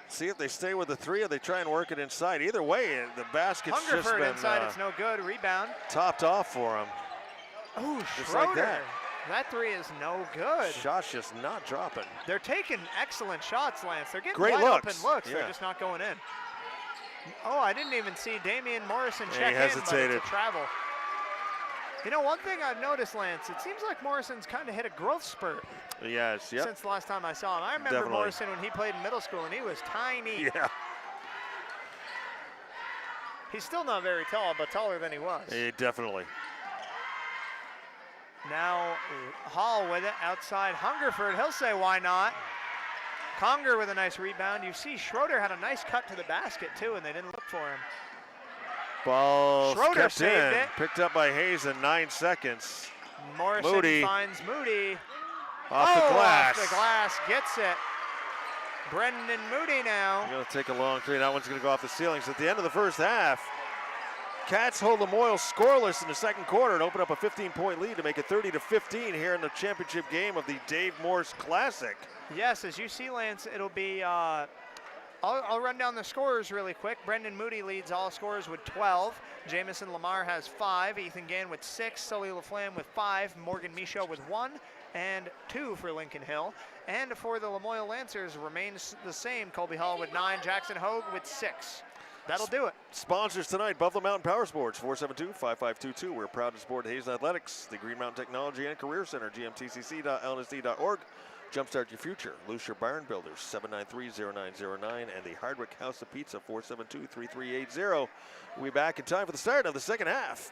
See if they stay with the three or they try and work it inside. Either way, the basket's just Hungerford been inside, it's no good. Rebound. topped off for him. Oh, Just Schroeder. like that. That three is no good. Shot's just not dropping. They're taking excellent shots, Lance. They're getting Great wide looks. open looks. Yeah. They're just not going in. Oh, I didn't even see Damian Morrison check in, hesitated. but it's a travel. You know, one thing I've noticed, Lance, it seems like Morrison's kind of hit a growth spurt Yes, yep. since the last time I saw him. I remember Definitely. Morrison when he played in middle school, and he was tiny. Yeah, He's still not very tall, but taller than he was. definitely. Now Hall with it outside Hungerford. He'll say, why not? Conger with a nice rebound. You see Schroeder had a nice cut to the basket, too, and they didn't look for him. Ball Schroeder kept saved in. it. Picked up by Hazen, 9 seconds. Morrison Moody. finds Moody. Off the glass. Off the glass, gets it. Brendan Moody now. Going to take a long three. That one's going to go off the ceilings. At the end of the first half, Cats hold Lamoille scoreless in the second quarter and open up a 15-point lead to make it 30-15 here in the championship game of the Dave Morse Classic. Yes, as you see, Lance, it'll be, I'll run down the scorers really quick. Brendan Moody leads all scorers with 12. Jamison Lamar has 5. Ethan Gann with 6. Sully LaFlamme with 5. Morgan Michaud with 1. And 2 for Lincoln Hill. And for the Lamoille Lancers remains the same. Colby Hall with 9. Jackson Hogue with 6. That'll do it. Sponsors tonight, Buffalo Mountain Power Sports, 472-5522. We're proud to support Hazen Athletics, the Green Mountain Technology and Career Center, gmtcc.lnsd.org. Jumpstart your future. Lucier Barn Builders, 793-0909, and the Hardwick House of Pizza, 472-3380. We'll be back in time for the start of the second half.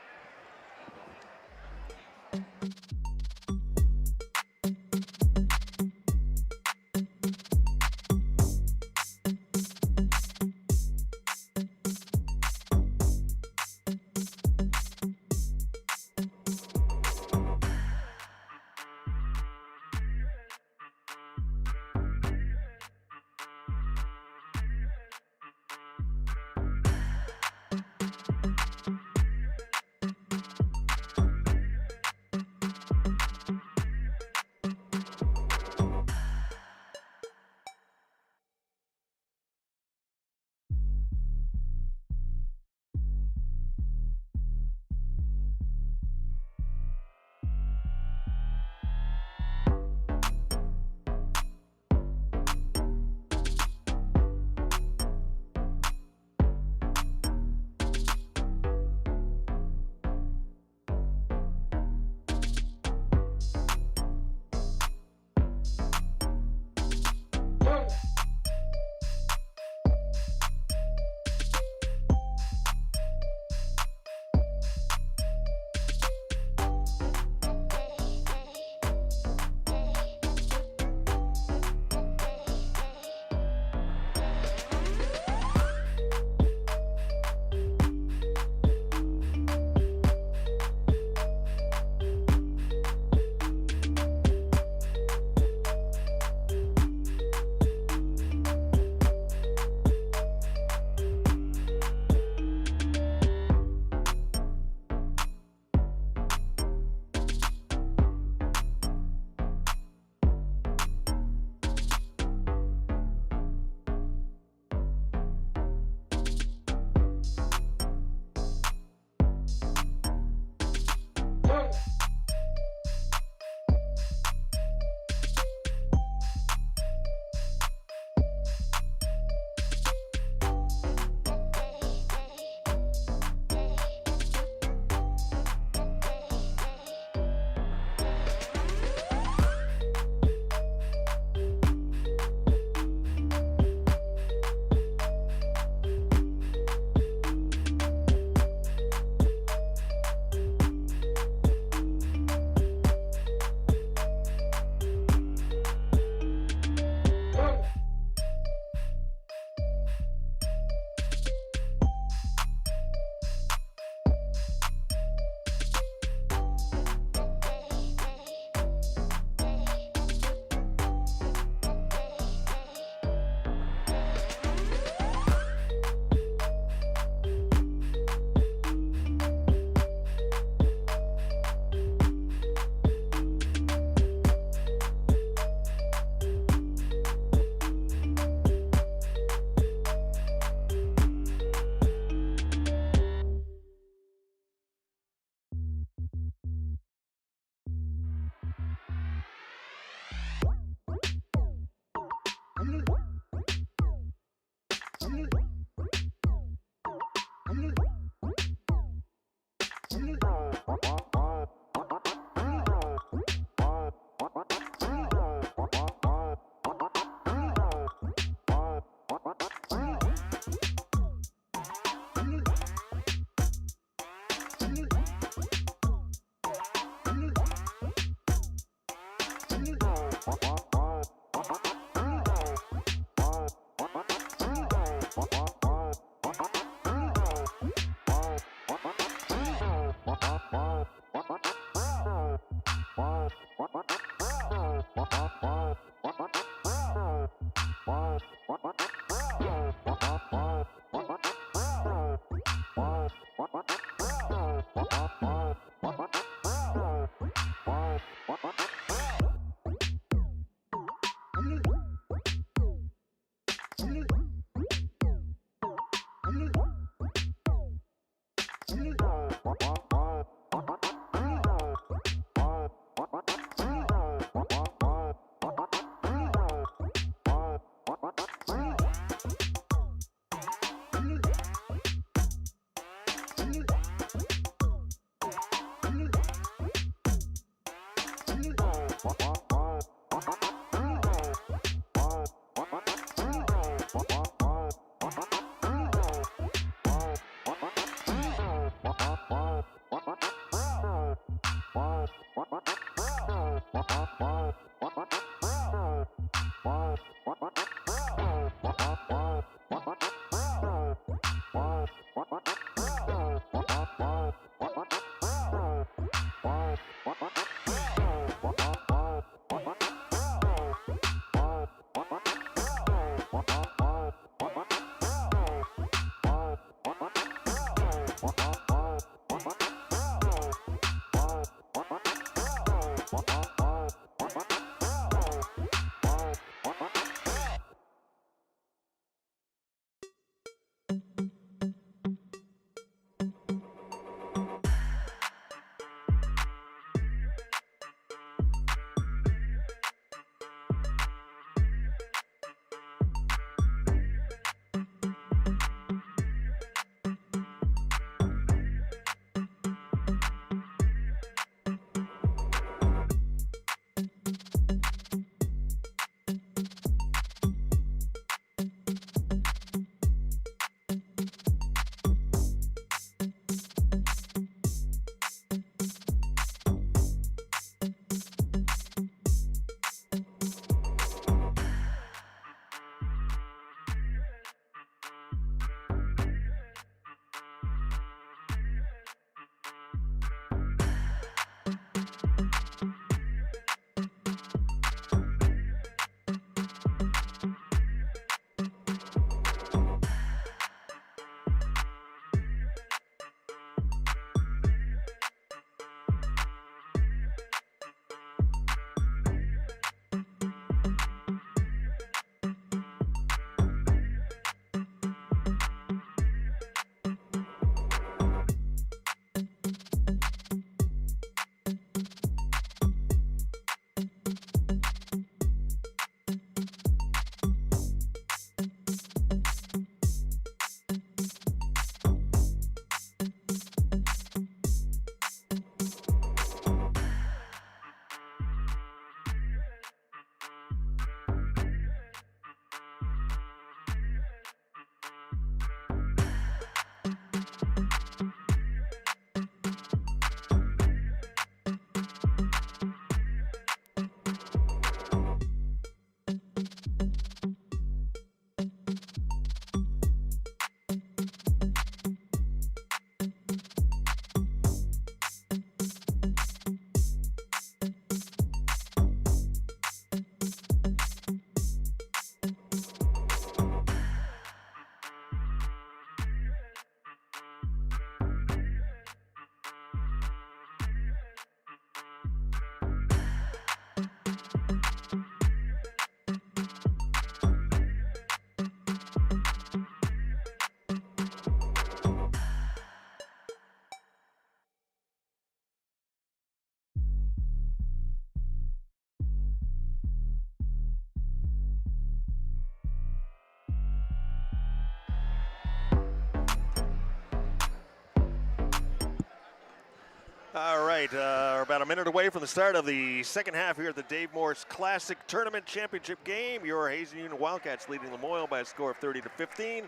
All right, we're about a minute away from the start of the second half here at the Dave Morris Classic Tournament Championship game. Your Hazen Union Wildcats leading Lamoille by a score of 30-15.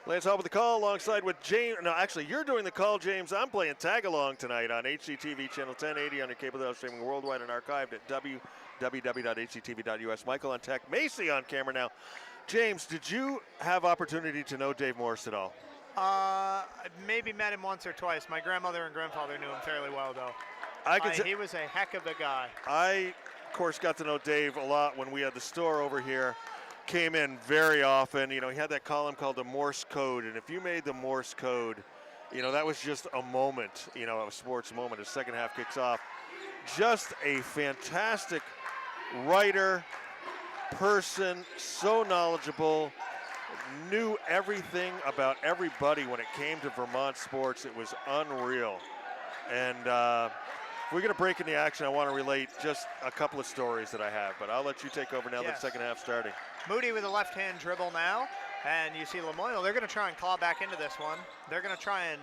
Lance Hall with the call alongside with James. No, actually, you're doing the call, James. I'm playing tag along tonight on HCTV channel 1080 on your cable television streaming worldwide and archived at www.hctv.us. Michael on tech, Macy on camera now. James, did you have opportunity to know Dave Morris at all? Maybe met him once or twice. My grandmother and grandfather knew him fairly well, though. He was a heck of a guy. I, of course, got to know Dave a lot when we had the store over here. Came in very often. You know, he had that column called the Morse Code, and if you made the Morse Code, you know, that was just a moment, you know, a sports moment. The second half kicks off. Just a fantastic writer, person, so knowledgeable, knew everything about everybody when it came to Vermont sports. It was unreal. And if we're going to break in the action, I want to relate just a couple of stories that I have, but I'll let you take over now that the second half starting. Moody with a left-hand dribble now, and you see Lamoille, they're going to try and claw back into this one. They're going to try and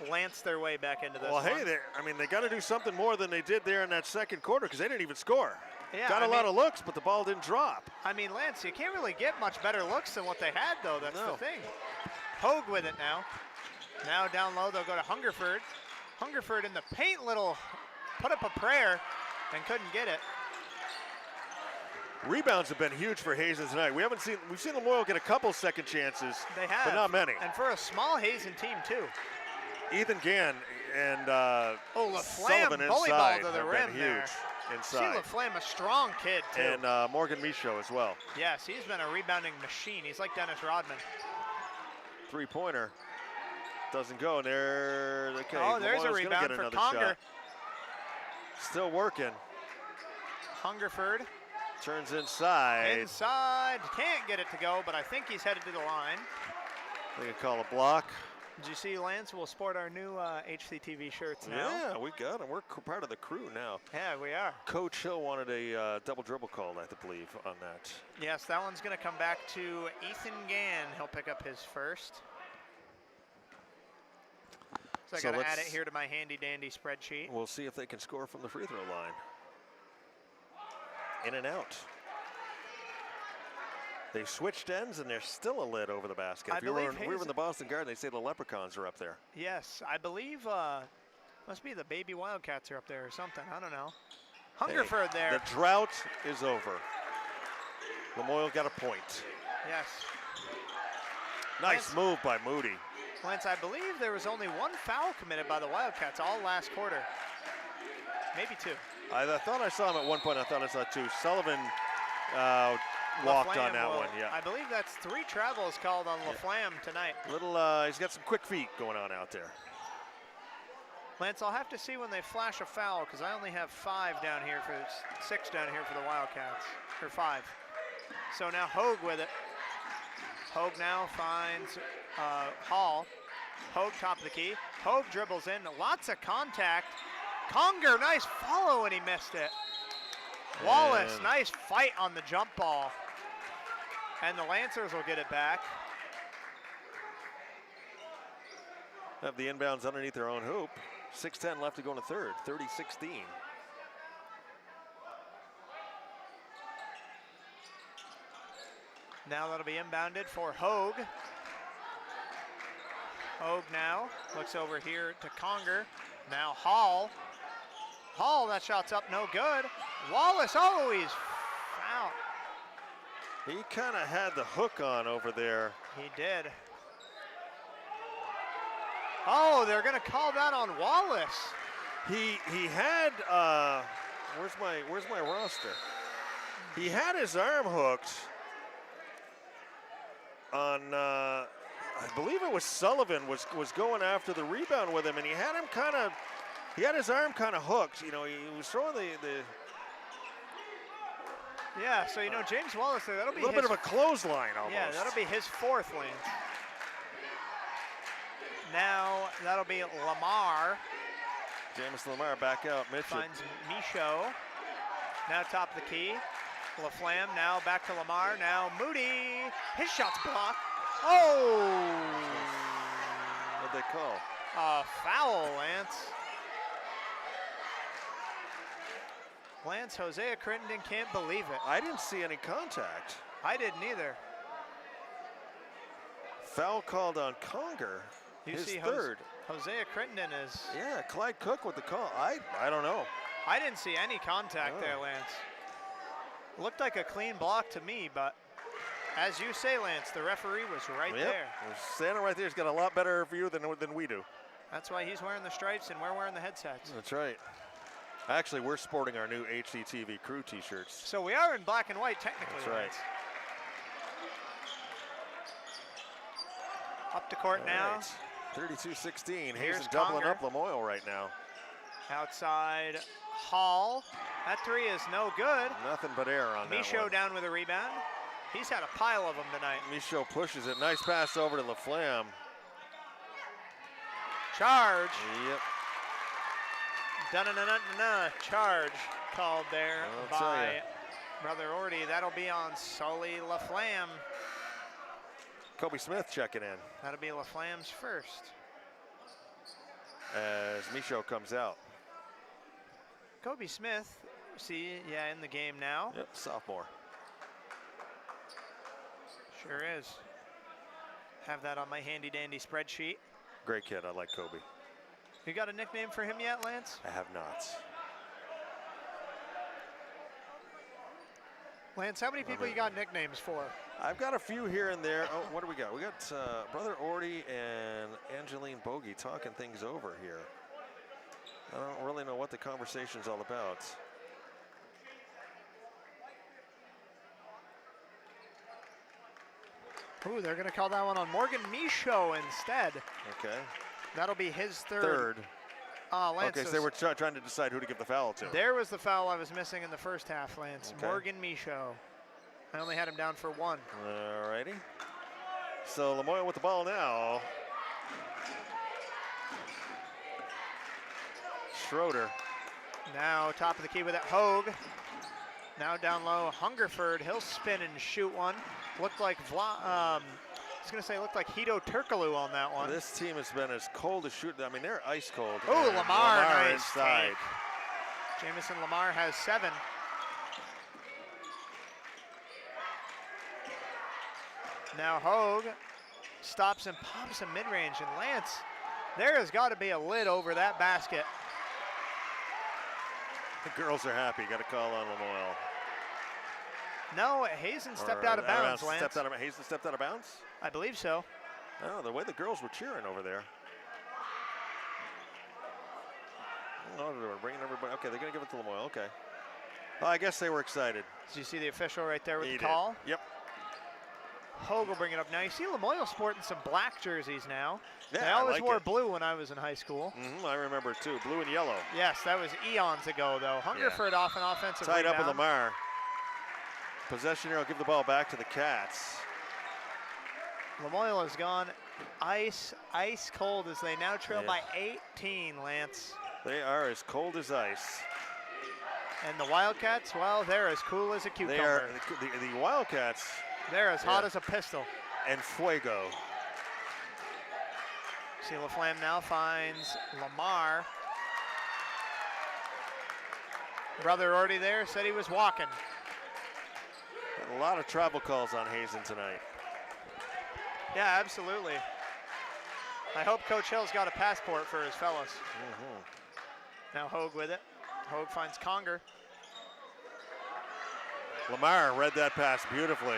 lance their way back into this one. Well, hey, they got to do something more than they did there in that second quarter because they didn't even score. Yeah, got a lot of looks, but the ball didn't drop. I mean, Lance, you can't really get much better looks than what they had, though. That's the thing. Hogue with it now. Now down low, they'll go to Hungerford. Hungerford in the paint, put up a prayer and couldn't get it. Rebounds have been huge for Hazen tonight. We've seen Lamoille get a couple second chances. They have, but not many. And for a small Hazen team too. Ethan Gann and LaFlamme Sullivan bully ball inside to the have rim been there. huge inside. See LaFlamme, a strong kid too. And Morgan Michaud as well. Yes, he's been a rebounding machine. He's like Dennis Rodman. Three-pointer doesn't go. And there, okay. Oh, there's a Lamoille's rebound gonna get for another Conger. shot. Still working. Hungerford. Turns inside. Inside. Can't get it to go, but I think he's headed to the line. They can call a block. Did you see Lance will sport our new HCTV shirts now? Yeah, we got them. We're part of the crew now. Yeah, we are. Coach Hill wanted a double dribble call, I believe, on that. Yes, that one's going to come back to Ethan Gann. He'll pick up his first. So I got to add it here to my handy dandy spreadsheet. We'll see if they can score from the free throw line. In and out. They switched ends, and there's still a lid over the basket. If we were in the Boston Garden, they say the Leprechauns are up there. Yes, I believe must be the baby Wildcats are up there or something. I don't know. Hungerford there. The drought is over. Lamoille got a point. Yes. Nice move by Moody. Lance, I believe there was only one foul committed by the Wildcats all last quarter. Maybe two. I thought I saw him at one point. I thought I saw two. Sullivan walked on that one, yeah. I believe that's 3 travels called on LaFlamme tonight. He's got some quick feet going on out there. Lance, I'll have to see when they flash a foul because I only have 5 down here for 6 down here for the Wildcats, or 5. So now Hogue with it. Hogue now finds Hall. Hogue top of the key. Hogue dribbles in, lots of contact. Conger, nice follow, and he missed it. Wallace, nice fight on the jump ball. And the Lancers will get it back. Have the inbounds underneath their own hoop. 6:10 left to go in the third, 30-16. Now that'll be inbounded for Hogue. Hogue now looks over here to Conger. Now Hall. Hall, that shot's up, no good. Wallace, oh, he's fouled. He kind of had the hook on over there. He did. Oh, they're going to call that on Wallace. He had where's my roster? He had his arm hooked on I believe it was Sullivan was going after the rebound with him, and he had his arm kind of hooked. You know, he was throwing the yeah, so James Wallace there, that'll be a little bit of a clothesline almost. Yeah, that'll be his 4th win. Now that'll be Lamar. Jamison Lamar back out. Mitchell finds Michaud. Now top of the key. LaFlamme now back to Lamar. Now Moody. His shot's blocked. Oh! What'd they call? Foul, Lance. Lance, Hosea Crittenden can't believe it. I didn't see any contact. I didn't either. Foul called on Conger. You his see third. Hosea Crittenden is... Yeah, Clyde Cook with the call. I don't know. I didn't see any contact there, Lance. Looked like a clean block to me, but as you say, Lance, the referee was right there. Standing right there. He's got a lot better view than we do. That's why he's wearing the stripes and we're wearing the headsets. That's right. Actually, we're sporting our new HCTV crew t-shirts. So we are in black and white technically. That's right. Lance. Up to court now. Right. 32-16. Here's Hazen doubling Conger. up Lamoille right now. Outside Hall. That 3 is no good. Nothing but air on that Michaud one. down with a rebound. He's had a pile of them tonight. Michaud pushes it. Nice pass over to LaFlamme. Charge. Yep. Dun-dun-dun-dun-dun. Charge called there I'll by Brother Orty. That'll be on Sully LaFlamme. Kobe Smith checking in That'll be LaFlamme's first. as Michaud comes out. Kobe Smith, in the game now. Yep, sophomore. Sure is. Have that on my handy dandy spreadsheet. Great kid. I like Kobe. You got a nickname for him yet, Lance? I have not. Lance, how many people you got nicknames for? I've got a few here and there. Oh, what do we got? We got Brother Orty and Angeline Bogey talking things over here. I don't really know what the conversation's all about. Ooh, they're going to call that one on Morgan Michaud instead. Okay. That'll be his third. Lance, okay, so they were trying to decide who to give the foul to. There was the foul I was missing in the first half, Lance. Okay. Morgan Michaud. I only had him down for one. All righty. So Lamoille with the ball now. Schroeder. Now top of the key with it, Hogue. Now down low, Hungerford. He'll spin and shoot one. Looked like looked like Hito Turkoglu on that one. This team has been as cold as shoot. I mean, they're ice cold. Oh, Lamar nice inside. Take. Jamison Lamar has 7. Now Hogue stops and pops a mid-range, and Lance, there has got to be a lid over that basket. The girls are happy. Got a call on Lamoille. No, Hazen stepped out of bounds, Lance. Hazen stepped out of bounds? I believe so. Oh, the way the girls were cheering over there. Oh, they were bringing everybody. Okay, they're going to give it to Lamoille. Okay. Well, I guess they were excited. Did you see the official right there with He the call? did. Yep. Hogue will bring it up now. You see Lamoille sporting some black jerseys now. Yeah, they always like wore it. blue when I was in high school. I remember too. Blue and yellow. Yes, that was eons ago, though. Hungerford off an offensive Tied rebound. up with Lamar. Possession here will give the ball back to the Cats. Lamoille has gone ice cold as they now trail by 18, Lance. They are as cold as ice. And the Wildcats, well, they're as cool as a cucumber. They are the Wildcats. They're as hot as a pistol. And fuego. See LaFlamme now finds Lamar. Brother already there, said he was walking. A lot of travel calls on Hazen tonight. Yeah, absolutely. I hope Coach Hill's got a passport for his fellas. Now Hogue with it. Hogue finds Conger. Lamar read that pass beautifully.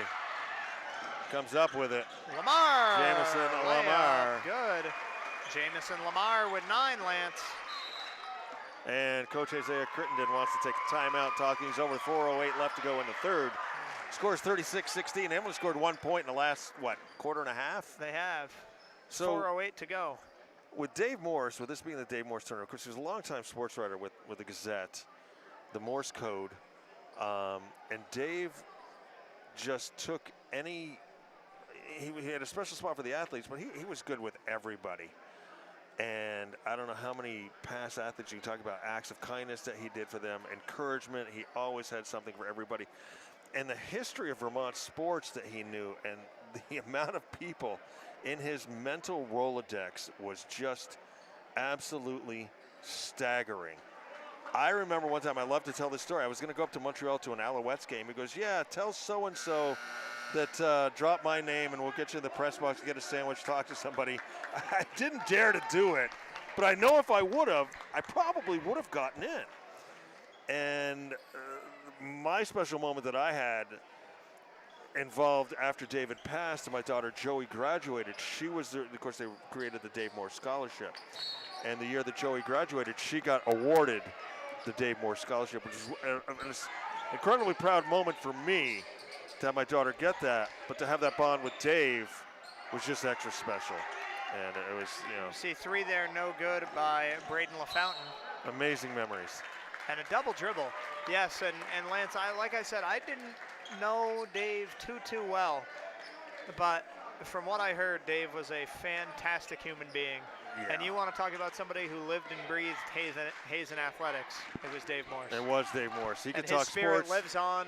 Comes up with it. Lamar! Jamison Lamar. Good. Jamison Lamar with 9, Lance. And Coach Isaiah Crittenden wants to take a timeout. Talking's over. 4:08 left to go in the third. Scores 36-16. Emily scored 1 point in the last, quarter and a half? They have. So 4:08 to go. With Dave Morse, with this being the Dave Morse tournament, of course, he was a longtime sports writer with the Gazette, the Morse code. And Dave just took any, he had a special spot for the athletes, but he was good with everybody. And I don't know how many past athletes you can talk about, acts of kindness that he did for them, encouragement. He always had something for everybody. And the history of Vermont sports that he knew and the amount of people in his mental Rolodex was just absolutely staggering. I remember one time, I love to tell this story. I was going to go up to Montreal to an Alouettes game. He goes, yeah, tell so-and-so that drop my name and we'll get you in the press box, get a sandwich, talk to somebody. I didn't dare to do it, but I know if I would have, I probably would have gotten in. And my special moment that I had involved after David passed and my daughter Joey graduated. She was there, of course, they created the Dave Morse Scholarship. And the year that Joey graduated, she got awarded the Dave Morse Scholarship, which is an incredibly proud moment for me to have my daughter get that, but to have that bond with Dave was just extra special. And it was, See 3 there, no good by Braden LaFountain. amazing memories. And a double dribble. Yes, and Lance, like I said, I didn't know Dave too well, but from what I heard, Dave was a fantastic human being. Yeah. And you want to talk about somebody who lived and breathed Hazen athletics. It was Dave Morse. It was Dave Morse. He could and talk his spirit sports. lives on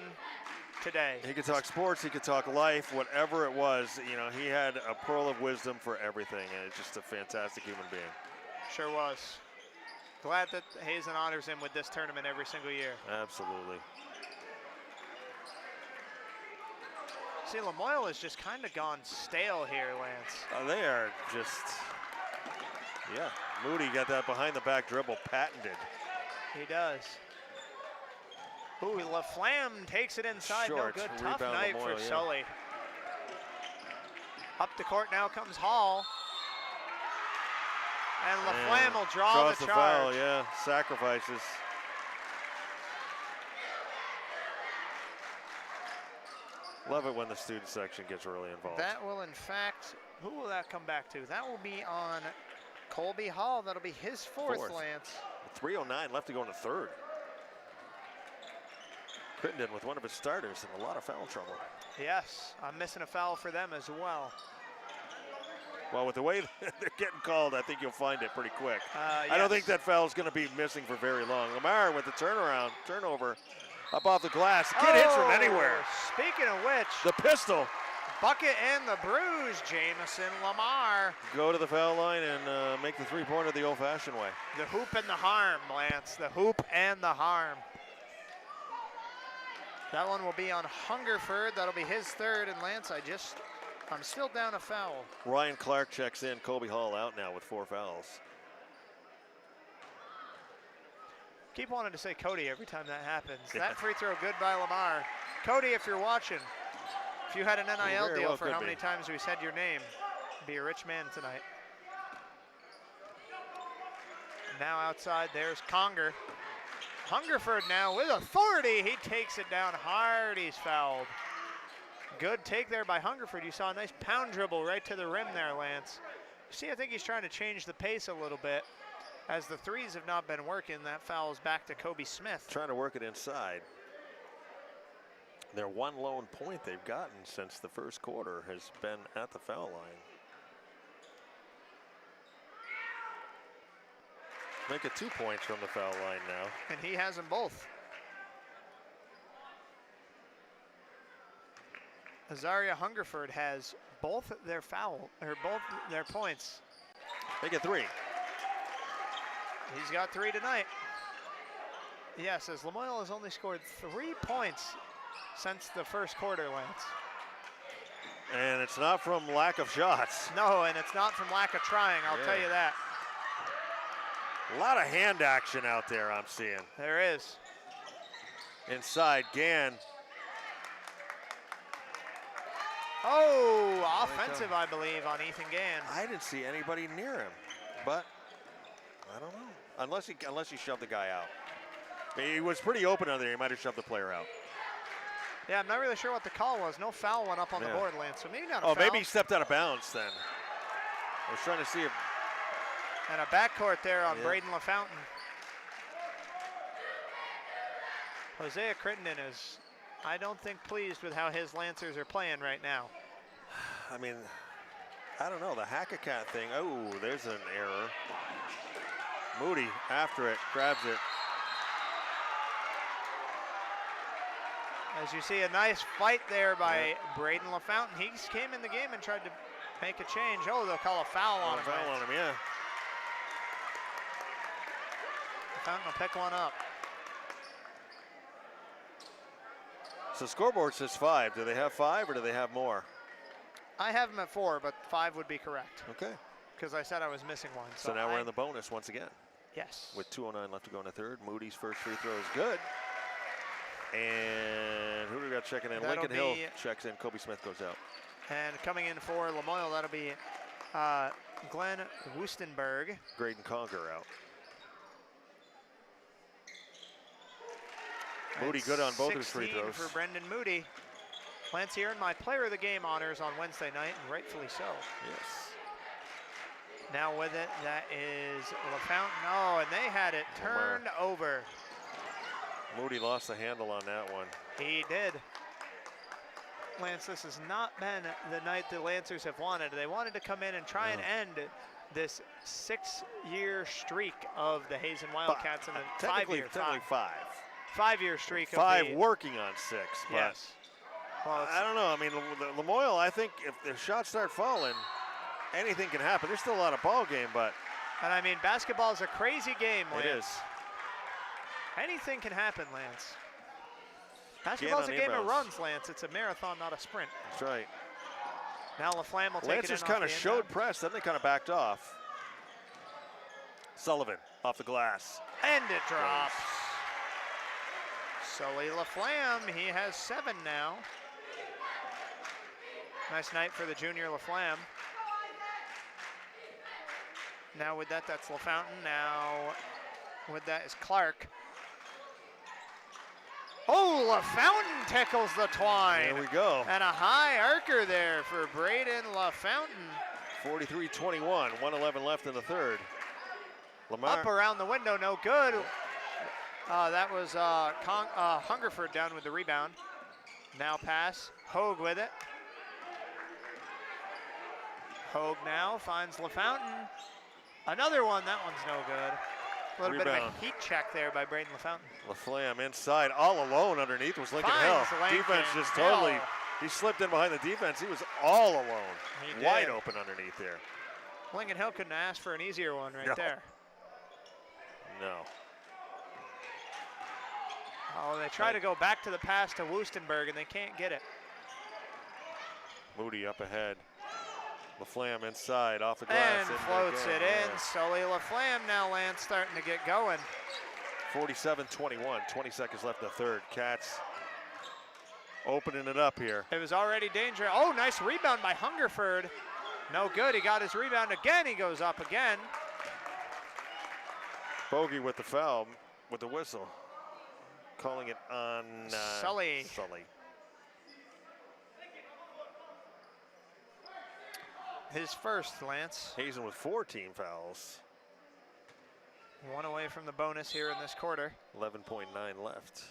today. He could talk sports. He could talk life, whatever it was. He had a pearl of wisdom for everything, and it's just a fantastic human being. Sure was. Glad that Hazen honors him with this tournament every single year. Absolutely. See, Lamoille has just kind of gone stale here, Lance. They are just, Moody got that behind the back dribble patented. He does. Ooh, LaFlamme takes it inside. Short, no good. Tough rebound night Lamoille, for yeah. Sully. Up the court now comes Hall. And LaFlamme will draw the charge. Foul, yeah, sacrifices. Love it when the student section gets really involved. That will, in fact, who will that come back to? That will be on Colby Hall. That'll be his fourth. Lance. 3:09 left to go in the third. Crittenden with one of his starters in a lot of foul trouble. Yes, I'm missing a foul for them as well. Well, with the way they're getting called, I think you'll find it pretty quick. Yes. I don't think that foul is going to be missing for very long. Lamar with the turnover, up off the glass. The kid hits from anywhere. Speaking of which, The pistol. bucket and the bruise, Jamison Lamar. Go to the foul line and make the three-pointer the old-fashioned way. The hoop and the harm, Lance. The hoop and the harm. That one will be on Hungerford. That'll be his third. And Lance, I'm still down a foul. Ryan Clark checks in. Colby Hall out now with 4 fouls. Keep wanting to say Cody every time that happens. That free throw good by Lamar. Cody, if you're watching, if you had an NIL very deal well for could how be. many times we said your name, be a rich man tonight. Now outside, there's Conger. Hungerford now with authority. He takes it down hard. He's fouled. Good take there by Hungerford. You saw a nice pound dribble right to the rim there, Lance. See, I think he's trying to change the pace a little bit. As the threes have not been working, that foul is back to Kobe Smith. Trying to work it inside. Their one lone point they've gotten since the first quarter has been at the foul line. Make it 2 points from the foul line now. And he has them both. Azaria Hungerford has both their points. Make it 3. He's got 3 tonight. Yes, as Lamoille has only scored 3 points since the first quarter, Lance. And it's not from lack of shots. No, and it's not from lack of trying, I'll tell you that. A lot of hand action out there I'm seeing. There is. Inside, Gann. Oh, offensive, I believe, on Ethan Gann. I didn't see anybody near him, but I don't know. Unless he shoved the guy out. He was pretty open under there. He might have shoved the player out. Yeah, I'm not really sure what the call was. No foul went up on the board, Lance, so maybe not a foul. Oh, maybe he stepped out of bounds then. I was trying to see if... And a backcourt there on Braden LaFountain. Hosea Crittenden is, I don't think, pleased with how his Lancers are playing right now. I mean, I don't know, the hack-a-cat thing. Oh, there's an error. Moody after it, grabs it. As you see, a nice fight there by Braden LaFountain. He came in the game and tried to make a change. Oh, they'll call a foul on him. Foul on him, yeah. LaFountain will pick one up. So scoreboard says 5. Do they have 5 or do they have more? I have him at 4, but 5 would be correct. Okay. Because I said I was missing one. So now we're in the bonus once again. Yes. With 2:09 left to go in the third. Moody's first free throw is good. And who do we got checking in? That'll Lincoln Hill checks in. Kobe Smith goes out. And coming in for Lamoille, that'll be Glenn Woostenberg. Graydon Conger out. Moody good on both his free throws. For Brendan Moody. Lance, he earned my player of the game honors on Wednesday night, and rightfully so. Yes. Now with it, that is LaFountain. Oh, and they had it turned over. Moody lost the handle on that one. He did. Lance, this has not been the night the Lancers have wanted. They wanted to come in and try and end this 6-year streak of the Hazen Wildcats in a technically 5 5. Year streak. 5 working on 6. But yes. Well, I don't know. I mean, Lamoille, I think if the shots start falling, anything can happen. There's still a lot of ball game, but. And I mean, basketball is a crazy game, Lance. It is. Anything can happen, Lance. Basketball's a game of runs, Lance. It's a marathon, not a sprint. That's right. Now LaFlamme will take Lancers it in kind of showed press, then they kind of backed off. Sullivan off the glass. And it drops. Sully LaFlamme, he has 7 now. Nice night for the junior LaFlamme. Now with that, that's LaFountain. Now with that is Clark. Oh, LaFountain tickles the twine. There we go. And a high arcer there for Braden LaFountain. 43-21, 1:11 left in the third. Lamar. Up around the window, no good. That was Hungerford down with the rebound. Now pass, Hogue with it. Hogue now finds LaFountain. Another one, that one's no good. A little bit of a heat check there by Braden LaFountain. LaFlamme inside, all alone underneath was Lincoln Finds Hill. Lincoln Defense just Hill. totally, he slipped in behind the defense. He was all alone, He did. wide open underneath there. Lincoln Hill couldn't ask for an easier one right No. there. No. Oh, they try to go back to the pass to Woostenberg, and they can't get it. Moody up ahead. LaFlamme inside, off the glass. And floats it in. Sully LaFlamme now, Lance, starting to get going. 47-21, 20 seconds left in the third. Cats opening it up here. It was already dangerous. Oh, nice rebound by Hungerford. No good, he got his rebound again. He goes up again. Bogey with the foul, with the whistle. Calling it on Sully. Sully. His first, Lance. Hazen with 4 team fouls. 1 away from the bonus here in this quarter. 11.9 left.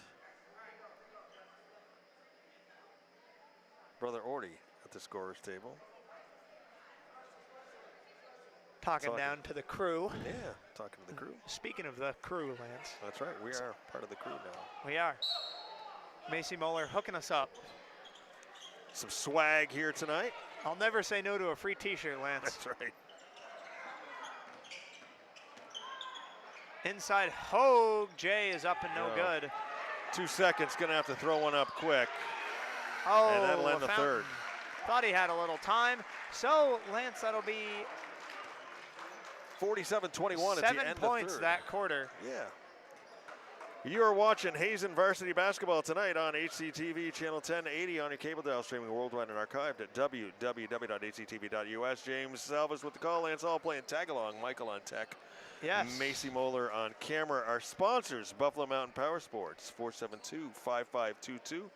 Brother Orty at the scorer's table. Talking down to the crew. Yeah, talking to the crew. Speaking of the crew, Lance. That's right, we are part of the crew now. We are. Macy Moeller hooking us up. Some swag here tonight. I'll never say no to a free t-shirt, Lance. That's right. Inside Hogue, Jay is up and no good. 2 seconds, gonna have to throw one up quick. Oh, and that'll end the Fountain. third. Thought he had a little time. So, Lance, that'll be 47-21 at the 7 end points of third. that quarter. Yeah. You are watching Hazen Varsity Basketball tonight on HCTV Channel 1080 on your cable dial, streaming worldwide and archived at www.hctv.us. James Salvas with the call. Lance All playing tag along. Michael on tech. Yes. Macy Moeller on camera. Our sponsors, Buffalo Mountain Power Sports, 472-5522.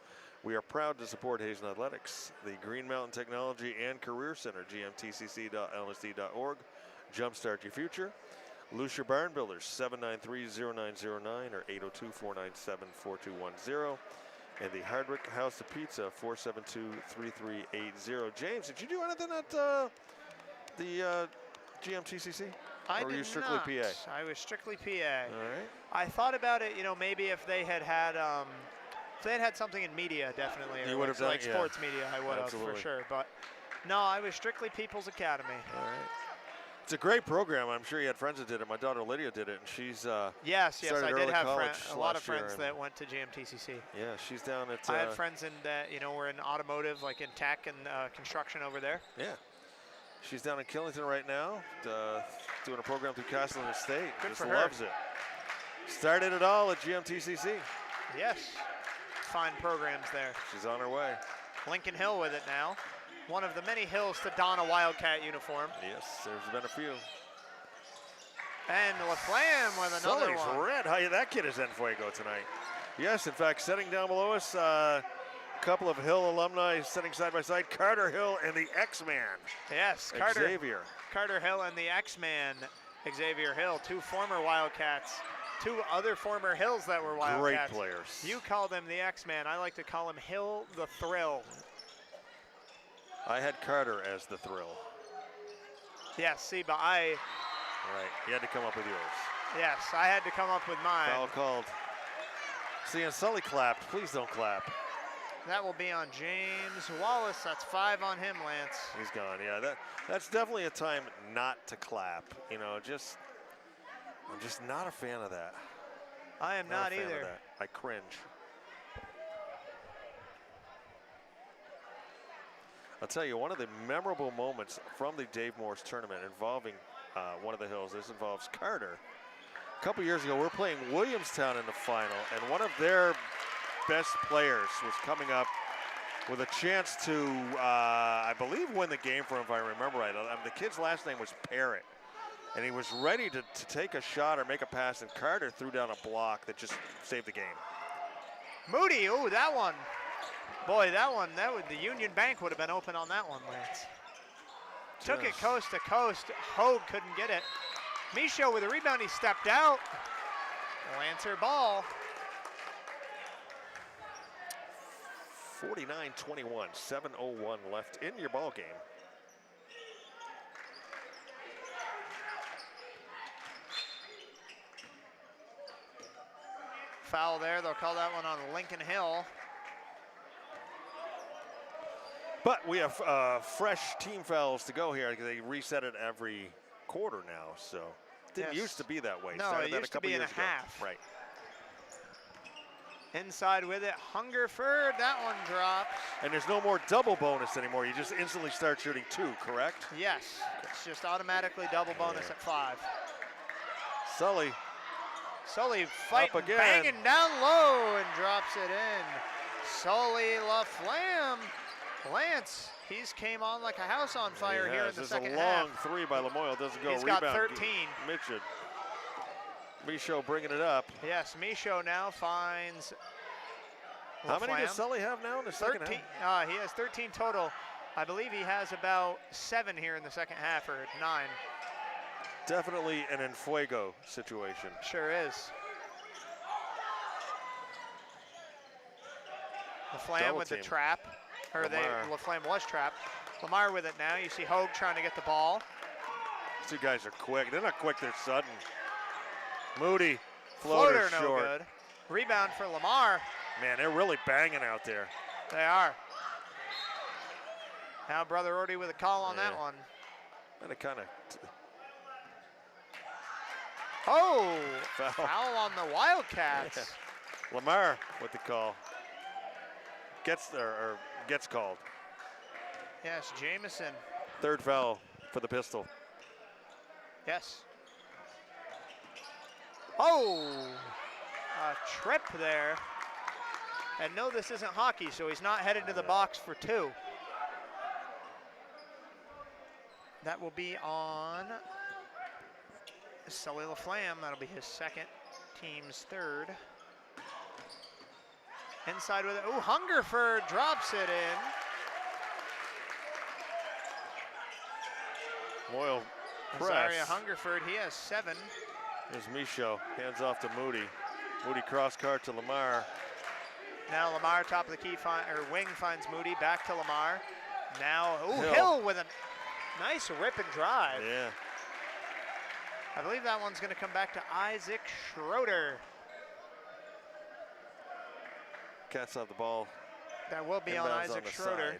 We are proud to support Hazen Athletics. The Green Mountain Technology and Career Center, gmtcc.lsd.org. Jumpstart your future. Lucia Barn Builders, 793-0909 or 802-497-4210. And the Hardwick House of Pizza, 472-3380. James, did you do anything at the GMTCC? I or were you did strictly not. PA? I was strictly PA. All right. I thought about it, maybe if they had something in media, definitely. You or would have done, like yeah. sports media, I would have for sure. But no, I was strictly People's Academy. All right. It's a great program. I'm sure you had friends that did it. My daughter Lydia did it, and she's yes, started I did early have college a lot of last year, friends and that went to GMTCC. yeah, she's down at. I had friends in that were in automotive, like in tech and construction over there. Yeah, she's down in Killington right now, doing a program through Castleton State. Good Just for her. loves it. Started it all at GMTCC. Yes, fine programs there. She's on her way. Lincoln Hill with it now. One of the many hills to don a Wildcat uniform. Yes, there's been a few. And LaFlamme with another Sully's one. red. How that kid is en fuego tonight. Yes, in fact, sitting down below us, a couple of Hill alumni sitting side by side. Carter Hill and the X-Man. Yes, Xavier. Carter Hill and the X-Man, Xavier Hill, 2 former Wildcats, 2 other former Hills that were Wildcats. Great players. You call them the X-Man. I like to call him Hill the Thrill. I had Carter as the thrill. Yes, see, but Right, you had to come up with yours. yes, I had to come up with mine. Foul called. See, and Sully clapped. Please don't clap. That will be on James Wallace. That's 5 on him, Lance. He's gone. Yeah, that's definitely a time not to clap. I'm just not a fan of that. I am not a fan of either. that. I cringe. I'll tell you, one of the memorable moments from the Dave Morse tournament involving one of the Hills, this involves Carter. A couple years ago, we're playing Williamstown in the final, and one of their best players was coming up with a chance to, I believe, win the game for him, if I remember right. The kid's last name was Parrott, and he was ready to take a shot or make a pass, and Carter threw down a block that just saved the game. Moody, ooh, that one. Boy, the Union Bank would have been open on that one, Lance. Took it coast to coast. Hogue couldn't get it. Michaud with a rebound, he stepped out. Lancer ball. 49-21, 7:01 left in your ball game. Foul there, they'll call that one on Lincoln Hill. But we have fresh team fouls to go here because they reset it every quarter now, so it didn't used to be that way. No, Started it that used a couple to be in a years ago. half. Right. Inside with it, Hungerford, that one drops. And there's no more double bonus anymore. You just instantly start shooting 2, correct? Yes, it's just automatically double bonus at 5. Sully fighting, again. banging down low and drops it in. Sully LaFlamme. Lance, he's came on like a house on fire here in the second half. There's a long 3 by Lamoille, doesn't go. He's Rebound. got 13. Michaud bringing it up. Yes, Michaud now finds How LaFlamme. many does Sully have now in the second 13. half? He has 13 total. I believe he has about 7 here in the second half, or 9. Definitely an Enfuego situation. Sure is. LaFlamme Double with team. the trap. Or LaFlamme was trapped. Lamar with it now. You see Hogue trying to get the ball. These 2 guys are quick. They're not quick, they're sudden. Moody, Floater no short. good. Rebound for Lamar. Man, they're really banging out there. They are. Now Brother Orty with a call on that one. And it kind of foul on the Wildcats. Yeah. Lamar with the call. Gets called. Yes, Jamison. 3rd foul for the pistol. Yes. A trip there. And no, this isn't hockey, so he's not headed to the box for 2. That will be on Sully LaFlamme. That'll be his second, team's 3rd. Inside with it. Ooh, Hungerford drops it in. Moyle press. Zaria Hungerford, he has 7. There's Michaud, hands off to Moody. Moody cross cart to Lamar. Now Lamar, top of the key, wing finds Moody, back to Lamar. Now, Hill with a nice rip and drive. Yeah. I believe that one's going to come back to Isaac Schroeder. Cats have the ball. That will be on Isaac Schroeder. Side.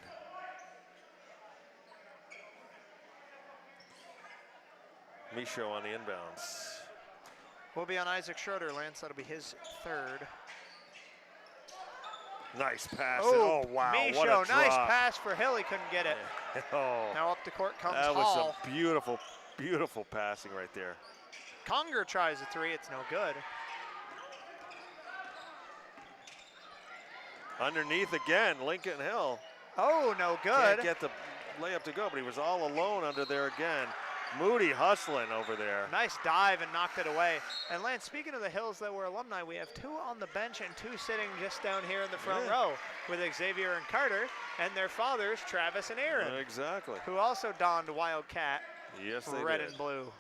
Michaud on the inbounds. Will be on Isaac Schroeder, Lance. That'll be his 3rd. Nice pass. Oh, wow. Michaud, what a drop. nice pass for Hill. He couldn't get it. Oh. Now up the court comes That Hall. was some beautiful, beautiful passing right there. Conger tries a 3. It's no good. Underneath again, Lincoln Hill. Oh, no good. Can't get the layup to go, but he was all alone under there again. Moody hustling over there. Nice dive and knocked it away. And Lance, speaking of the Hills that were alumni, we have 2 on the bench and 2 sitting just down here in the front row with Xavier and Carter and their fathers, Travis and Aaron. Exactly. Who also donned Wildcat red and blue.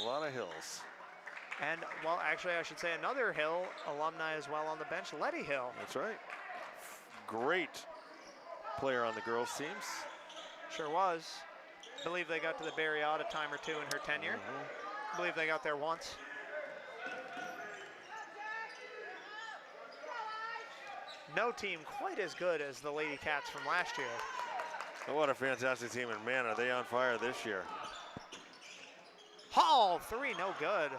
A lot of Hills. And, well, actually, I should say another Hill alumni as well on the bench, Letty Hill. That's right. Great player on the girls' teams. Sure was. I believe they got to the Barry Ott a time or 2 in her tenure. I believe they got there once. No team quite as good as the Lady Cats from last year. Oh, what a fantastic team, and man, are they on fire this year. Hall, 3, no good.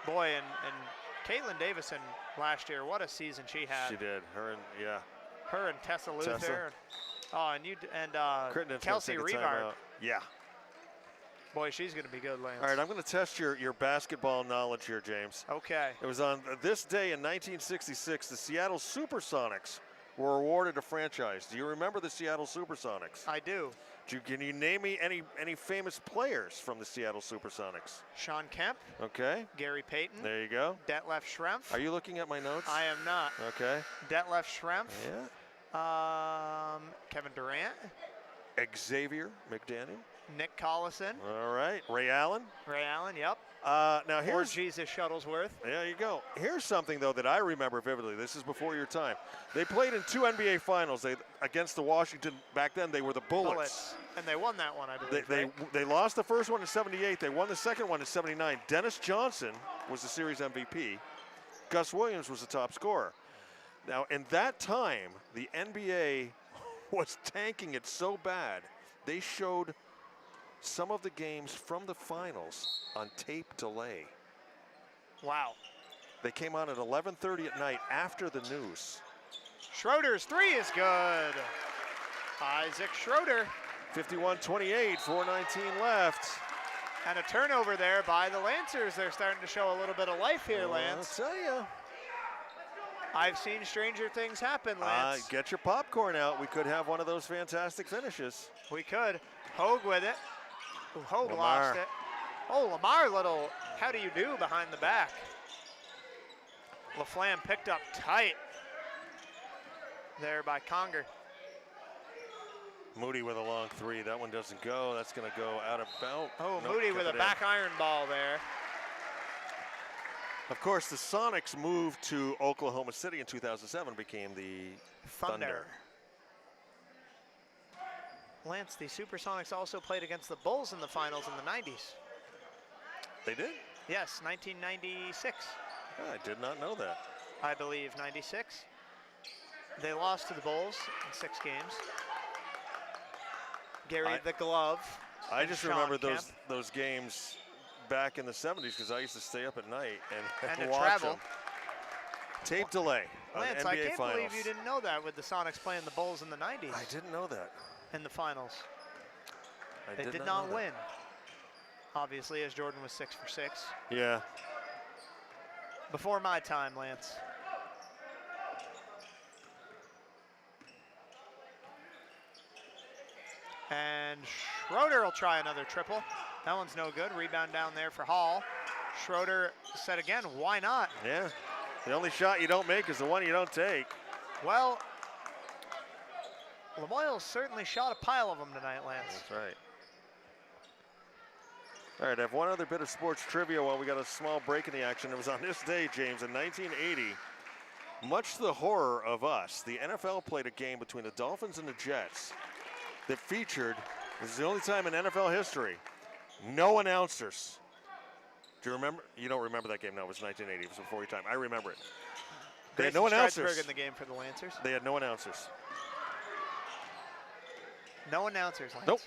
Boy, and Caitlin Davison last year, what a season she had. She did. Her and Tessa Luther. Oh, and Crittenden's Kelsey gonna take a Revard. timeout. Yeah. Boy, she's going to be good, Lance. All right, I'm going to test your basketball knowledge here, James. Okay. It was on this day in 1966, the Seattle Supersonics were awarded a franchise. Do you remember the Seattle Supersonics? I do. Can you name me any famous players from the Seattle Supersonics? Sean Kemp. Okay. Gary Payton. There you go. Detlef Schrempf. Are you looking at my notes? I am not. Okay. Detlef Schrempf. Yeah. Kevin Durant. Xavier McDaniel. Nick Collison. All right. Ray Allen. Ray Allen, yep. Now Or here's Jesus Shuttlesworth. there you go. Here's something though that I remember vividly. This is before your time. They played in 2 NBA finals. Against the Washington. Back then they were the Bullets. And they won that one, I believe. They lost the first one in '78. They won the second one in '79. Dennis Johnson was the series MVP. Gus Williams was the top scorer. Now in that time, the NBA was tanking it so bad they showed some of the games from the finals on tape delay. Wow. They came on at 11:30 at night after the news. Schroeder's three is good. Isaac Schroeder. 51-28, 4:19 left. And a turnover there by the Lancers. They're starting to show a little bit of life here, Lance. I'll tell you. I've seen stranger things happen, Lance. Get your popcorn out. We could have one of those fantastic finishes. We could. Hogue with it. Ooh, Hogue Lamar. lost it. Oh, Lamar, little how do you do behind the back. LaFlamme picked up tight there by Conger. Moody with a long three. That one doesn't go. That's going to go out of bounds. Oh, Nope, Moody kept with a it in. back iron ball there. Of course, the Sonics moved to Oklahoma City in 2007, became the Thunder. Lance, the Supersonics also played against the Bulls in the finals in the 90s. They did? Yes, 1996, I did not know that. I believe, 96. They lost to the Bulls in 6 games. Gary the Glove. I and just Sean remember Kemp. those games back in the 70s because I used to stay up at night and to watch travel. them. Tape delay on Lance, NBA I can't finals. believe you didn't know that with the Sonics playing the Bulls in the 90s I didn't know that. in the finals. I They did know not that. win, obviously, as Jordan was 6 for 6. Yeah. Before my time, Lance. And Schroeder will try another triple. That one's no good. Rebound down there for Hall. Schroeder said again, why not? Yeah. The only shot you don't make is the one you don't take. Well, Lamoille certainly shot a pile of them tonight, Lance. That's right. All right, I have one other bit of sports trivia while we got a small break in the action. It was on this day, James, in 1980. Much to the horror of us, the NFL played a game between the Dolphins and the Jets that featured, this is the only time in NFL history, no announcers. Do you remember? You don't remember that game? No, it was 1980. It was before your time. I remember it. They had no Grayson announcers. Stroudsburg in the game for the Lancers. They had no announcers. No announcers, Lance. Nope.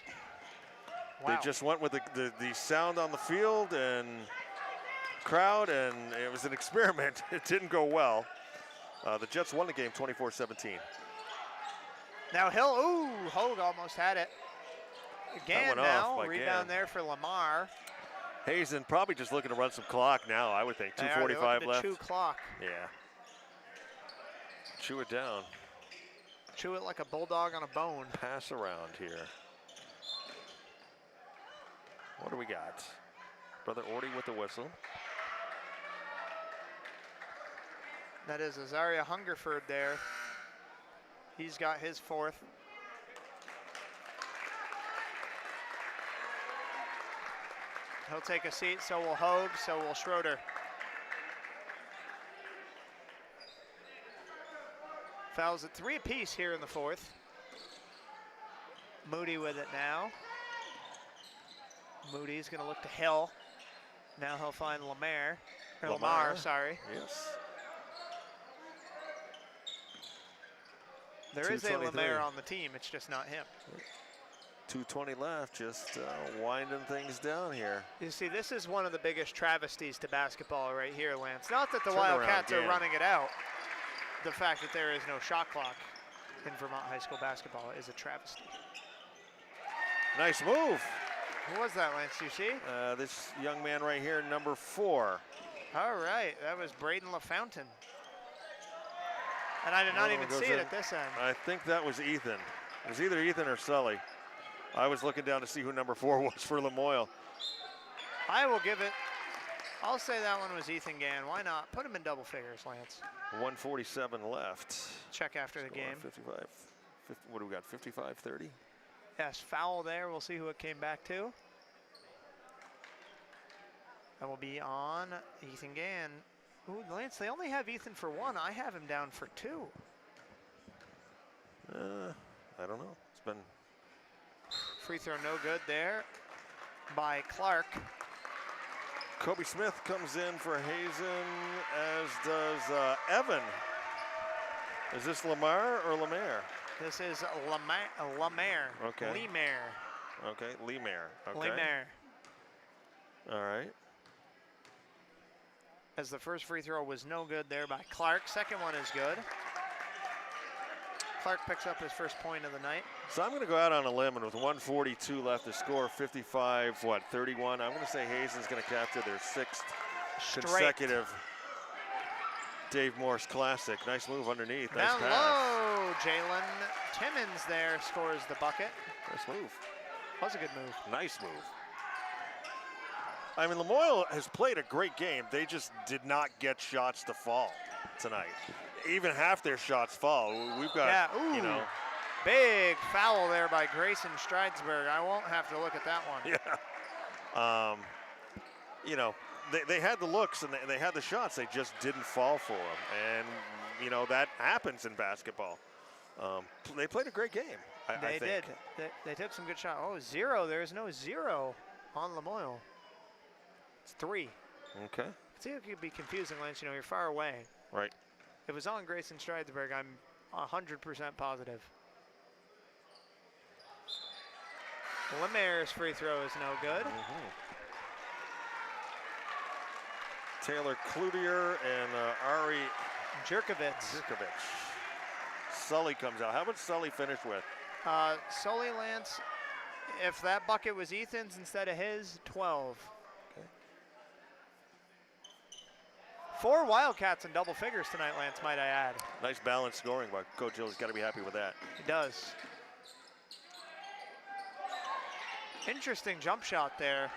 Wow. They just went with the sound on the field and crowd, and it was an experiment. It didn't go well. The Jets won the game 24-17. Now Hill, ooh, Hogue almost had it. Again went off now, by rebound Gann. there for Lamar. Hazen probably just looking to run some clock now, I would think. They are, they're 2:45 looking to left. chew clock. Yeah. Chew it down. Chew it like a bulldog on a bone. Pass around here. What do we got? Brother Orty with the whistle. That is Azaria Hungerford there. He's got his 4th. He'll take a seat, so will Hogue, so will Schroeder. Fouls at 3 apiece here in the 4th. Moody with it now. Moody's gonna look to Hill. Now he'll find Lamar, sorry. Yes. There is a 2:23. Lemaire on the team, it's just not him. 2:20 left, just winding things down here. You see, this is one of the biggest travesties to basketball right here, Lance. Not that the Turnaround Wildcats are game. running it out. The fact that there is no shot clock in Vermont high school basketball is a travesty. Nice move. Who was that, Lance? You see? This young man right here, number 4. All right, that was Braden LaFountain. And I did not even see it at this end. I think that was Ethan. It was either Ethan or Sully. I was looking down to see who number 4 was for Lamoille. I will give it. I'll say that one was Ethan Gann. Why not? Put him in double figures, Lance. 147 left. Check after the game. 55. What do we got? 55-30. Yes, foul there. We'll see who it came back to. That will be on Ethan Gann. Ooh, Lance, they only have Ethan for 1. I have him down for 2. I don't know. It's been. Free throw no good there by Clark. Kobe Smith comes in for Hazen, as does Evan. Is this Lamar or Lemaire? This is Lemaire. Okay. Lemaire. Okay, Lemaire. Okay. Lemaire. All right. As the first free throw was no good there by Clark. Second one is good. Clark picks up his first point of the night. So I'm going to go out on a limb, and with 1:42 left to score, 55-31. I'm going to say Hazen's going to capture their 6th consecutive Dave Morse Classic. Nice move underneath. Nice Down low, Jalen Timmons there scores the bucket. Nice move. Was a good move. Nice move. I mean, Lamoille has played a great game. They just did not get shots to fall tonight. Even half their shots fall. We've got, you know. Big foul there by Grayson Stridesberg. I won't have to look at that one. Yeah. You know, they had the looks and they had the shots. They just didn't fall for them. And, you know, that happens in basketball. They played a great game, I think. They took some good shots. Oh, 0. There's no 0 on Lamoille. It's 3. Okay. See, it could be confusing, Lance. You know, you're far away. Right. If it was on Grayson Stridesberg, I'm 100% positive. Lemaire's free throw is no good. Taylor Cloutier and Ari Jerkovich. Sully comes out. How much Sully finish with? Sully, Lance, if that bucket was Ethan's instead of his, 12. Okay. 4 Wildcats in double figures tonight, Lance, might I add. Nice balanced scoring by Coach Hill's got to be happy with that. He does. Interesting jump shot there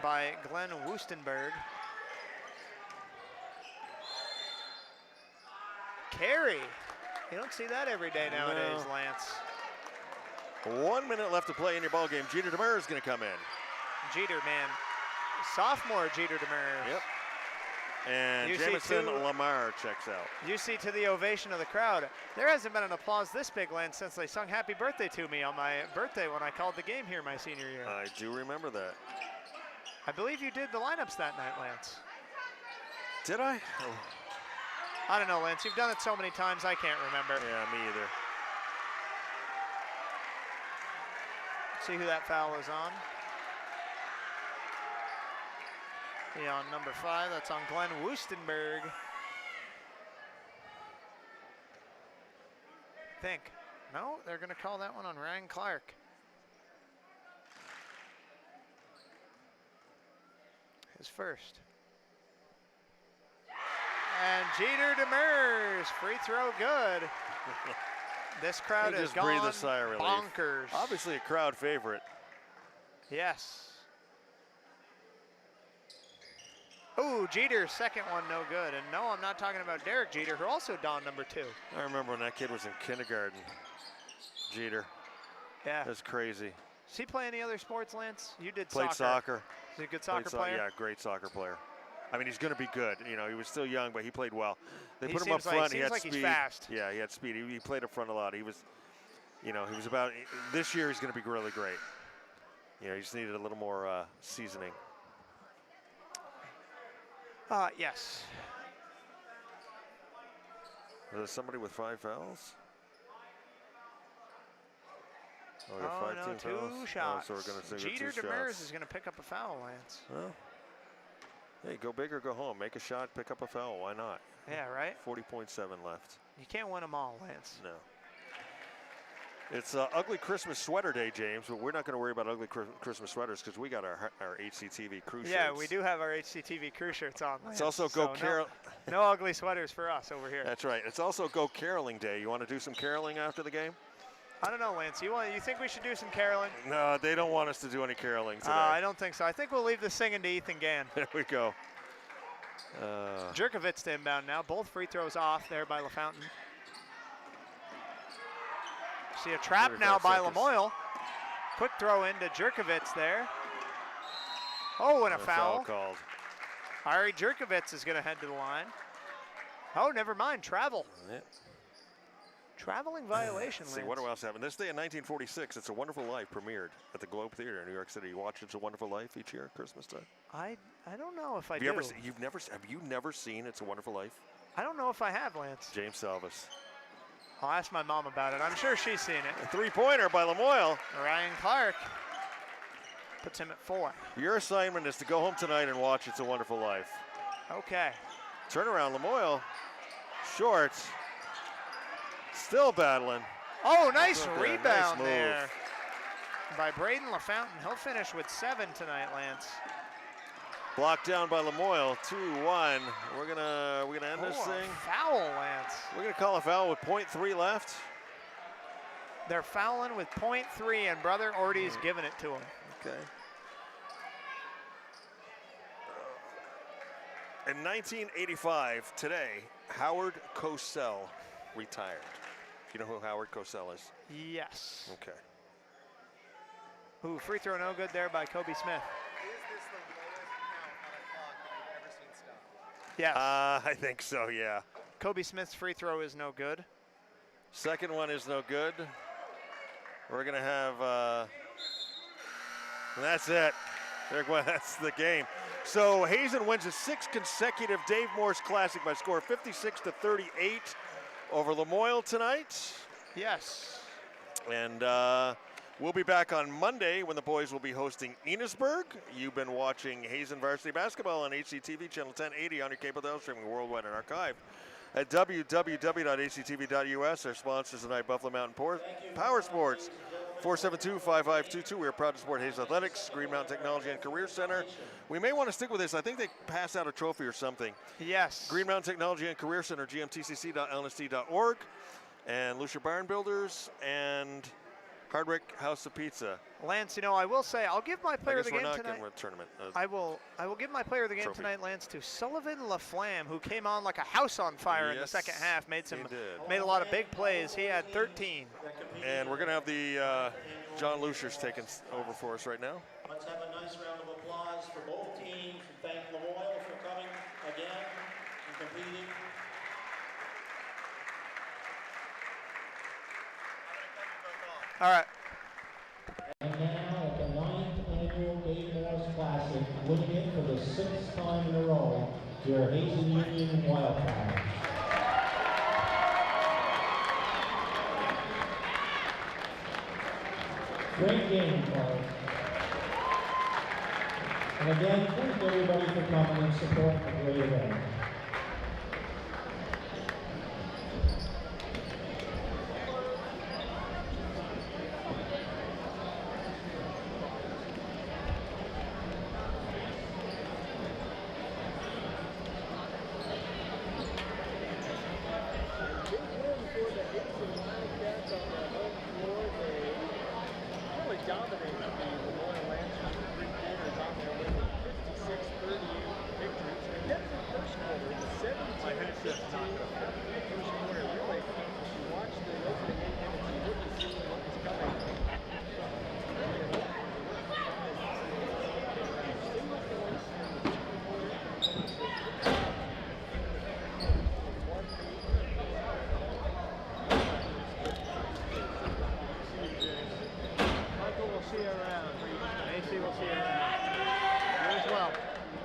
by Glenn Woostenberg. Carry. You don't see that every day nowadays, No. Lance. 1 minute left to play in your ball game. Jeter DeMer is going to come in. Jeter, man. Sophomore Jeter DeMer. Yep. And Jamison Lamar checks out. You see to the ovation of the crowd. There hasn't been an applause this big, Lance, since they sung happy birthday to me on my birthday when I called the game here my senior year. I do remember that. I believe you did the lineups that night, Lance. Did I? I don't know, Lance. You've done it so many times, I can't remember. Yeah, me either. See who that foul is on. Yeah, on number 5, that's on Glenn Woostenberg. Think. No, they're going to call that one on Ryan Clark. His first. And Jeter DeMers, free throw good. This crowd has gone breathe a sigh of relief. bonkers. Obviously a crowd favorite. Yes. Ooh, Jeter's second one no good. And no, I'm not talking about Derek Jeter, who also donned number 2. I remember when that kid was in kindergarten. Jeter. Yeah. That's crazy. Does he play any other sports, Lance? You did Played soccer. Is he a good soccer Played player? Yeah, great soccer player. I mean, he's going to be good. You know, he was still young, but he played well. They He put him up seems front. He seems had like speed. he's fast. Yeah, he had speed. He played up front a lot. He was, you know, he was about. This year, he's going to be really great. You know, he just needed a little more seasoning. Yes. Is there somebody with 5 fouls? Oh, we got 5 team 2 fouls? shots. Oh, so we're going to say Jeter 2 DeMers shots. is going to pick up a foul, Lance. Well, hey, go big or go home. Make a shot, pick up a foul. Why not? Yeah, right? 40.7 left. You can't win them all, Lance. No. It's ugly Christmas sweater day, James, but we're not going to worry about ugly Christmas sweaters because we got our HCTV crew shirts. Yeah, we do have our HCTV crew shirts on. It's also no ugly sweaters for us over here. That's right. It's also Go Caroling Day. You want to do some caroling after the game? I don't know, Lance. You think we should do some caroling? No, they don't want us to do any caroling today. I don't think so. I think we'll leave the singing to Ethan Gann. There we go. Jerkovitz to inbound now. Both free throws off there by LaFountain. See a trap now by Lamoille. Quick throw into Jerkovitz there. Oh, and a foul called. Ari Jerkovitz is going to head to the line. Oh, never mind. Travel. Yeah. Traveling violation. Let's see, what else happened? This day in 1946, It's a Wonderful Life premiered at the Globe Theater in New York City. You watch It's a Wonderful Life each year at Christmas time? I don't know if I have do. Have you never seen It's a Wonderful Life? I don't know if I have, Lance. James Salvis. I'll ask my mom about it. I'm sure she's seen it. A three-pointer by Lamoille. Ryan Clark puts him at 4. Your assignment is to go home tonight and watch It's a Wonderful Life. Okay. Turnaround, Lamoille. Short. Still battling. Oh, nice rebound nice there by Braden LaFountain. He'll finish with 7 tonight, Lance. Blocked down by Lamoille. 2-1. We're gonna end this thing. Foul, Lance. We're gonna call a foul with .3 left. They're fouling with .3, and Brother Orty's giving it to him. Okay. In 1985, today, Howard Cosell retired. You know who Howard Cosell is? Yes. Okay. Ooh, free throw no good there by Kobe Smith. Is this the lowest count on a clock that you've ever seen stop? Yes. I think so, yeah. Kobe Smith's free throw is no good. Second one is no good. We're going to have, and that's it. That's the game. So Hazen wins a 6th consecutive Dave Morse Classic by score 56-38 over Lamoille tonight. Yes. And we'll be back on Monday when the boys will be hosting Enosburg. You've been watching Hazen Varsity Basketball on HCTV Channel 1080 on your cable dial, streaming worldwide and archived at www.hctv.us. Our sponsors tonight, Buffalo Mountain Power Sports, 472-5522. We are proud to support Hazen Athletics, Green Mountain Technology and Career Center. We may want to stick with this. I think they passed out a trophy or something. Yes. Green Mountain Technology and Career Center, gmtcc.lnsd.org, and Lucia Barn Builders, and Hardwick House of Pizza. Lance, I will say I'll give my player of the game tonight. We're not tournament. I will give my player of the game tonight, Lance, to Sullivan LaFlamme, who came on like a house on fire in the second half. Made a lot of big plays. He had 13. And we're going to have the John Luciers taking over for us right now. Let's have a nice round of applause for both teams. Thank Lamoille for coming again and competing. All right. And now at the 9th annual Dave Morse Classic, winning it for the 6th time in a row, your Hazen Union Wildcats. Great game, folks. And again, thank everybody for coming and supporting the great event. Dominating the Lamoille Lancers for 3 quarters on their way to 56-38 victories. They get to the first quarter, it's 17-15. First quarter, really, if you watch the opening 8 minutes, you wouldn't see what was coming. We'll see you around. AC will see you around. You as well.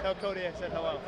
Tell Cody I said hello.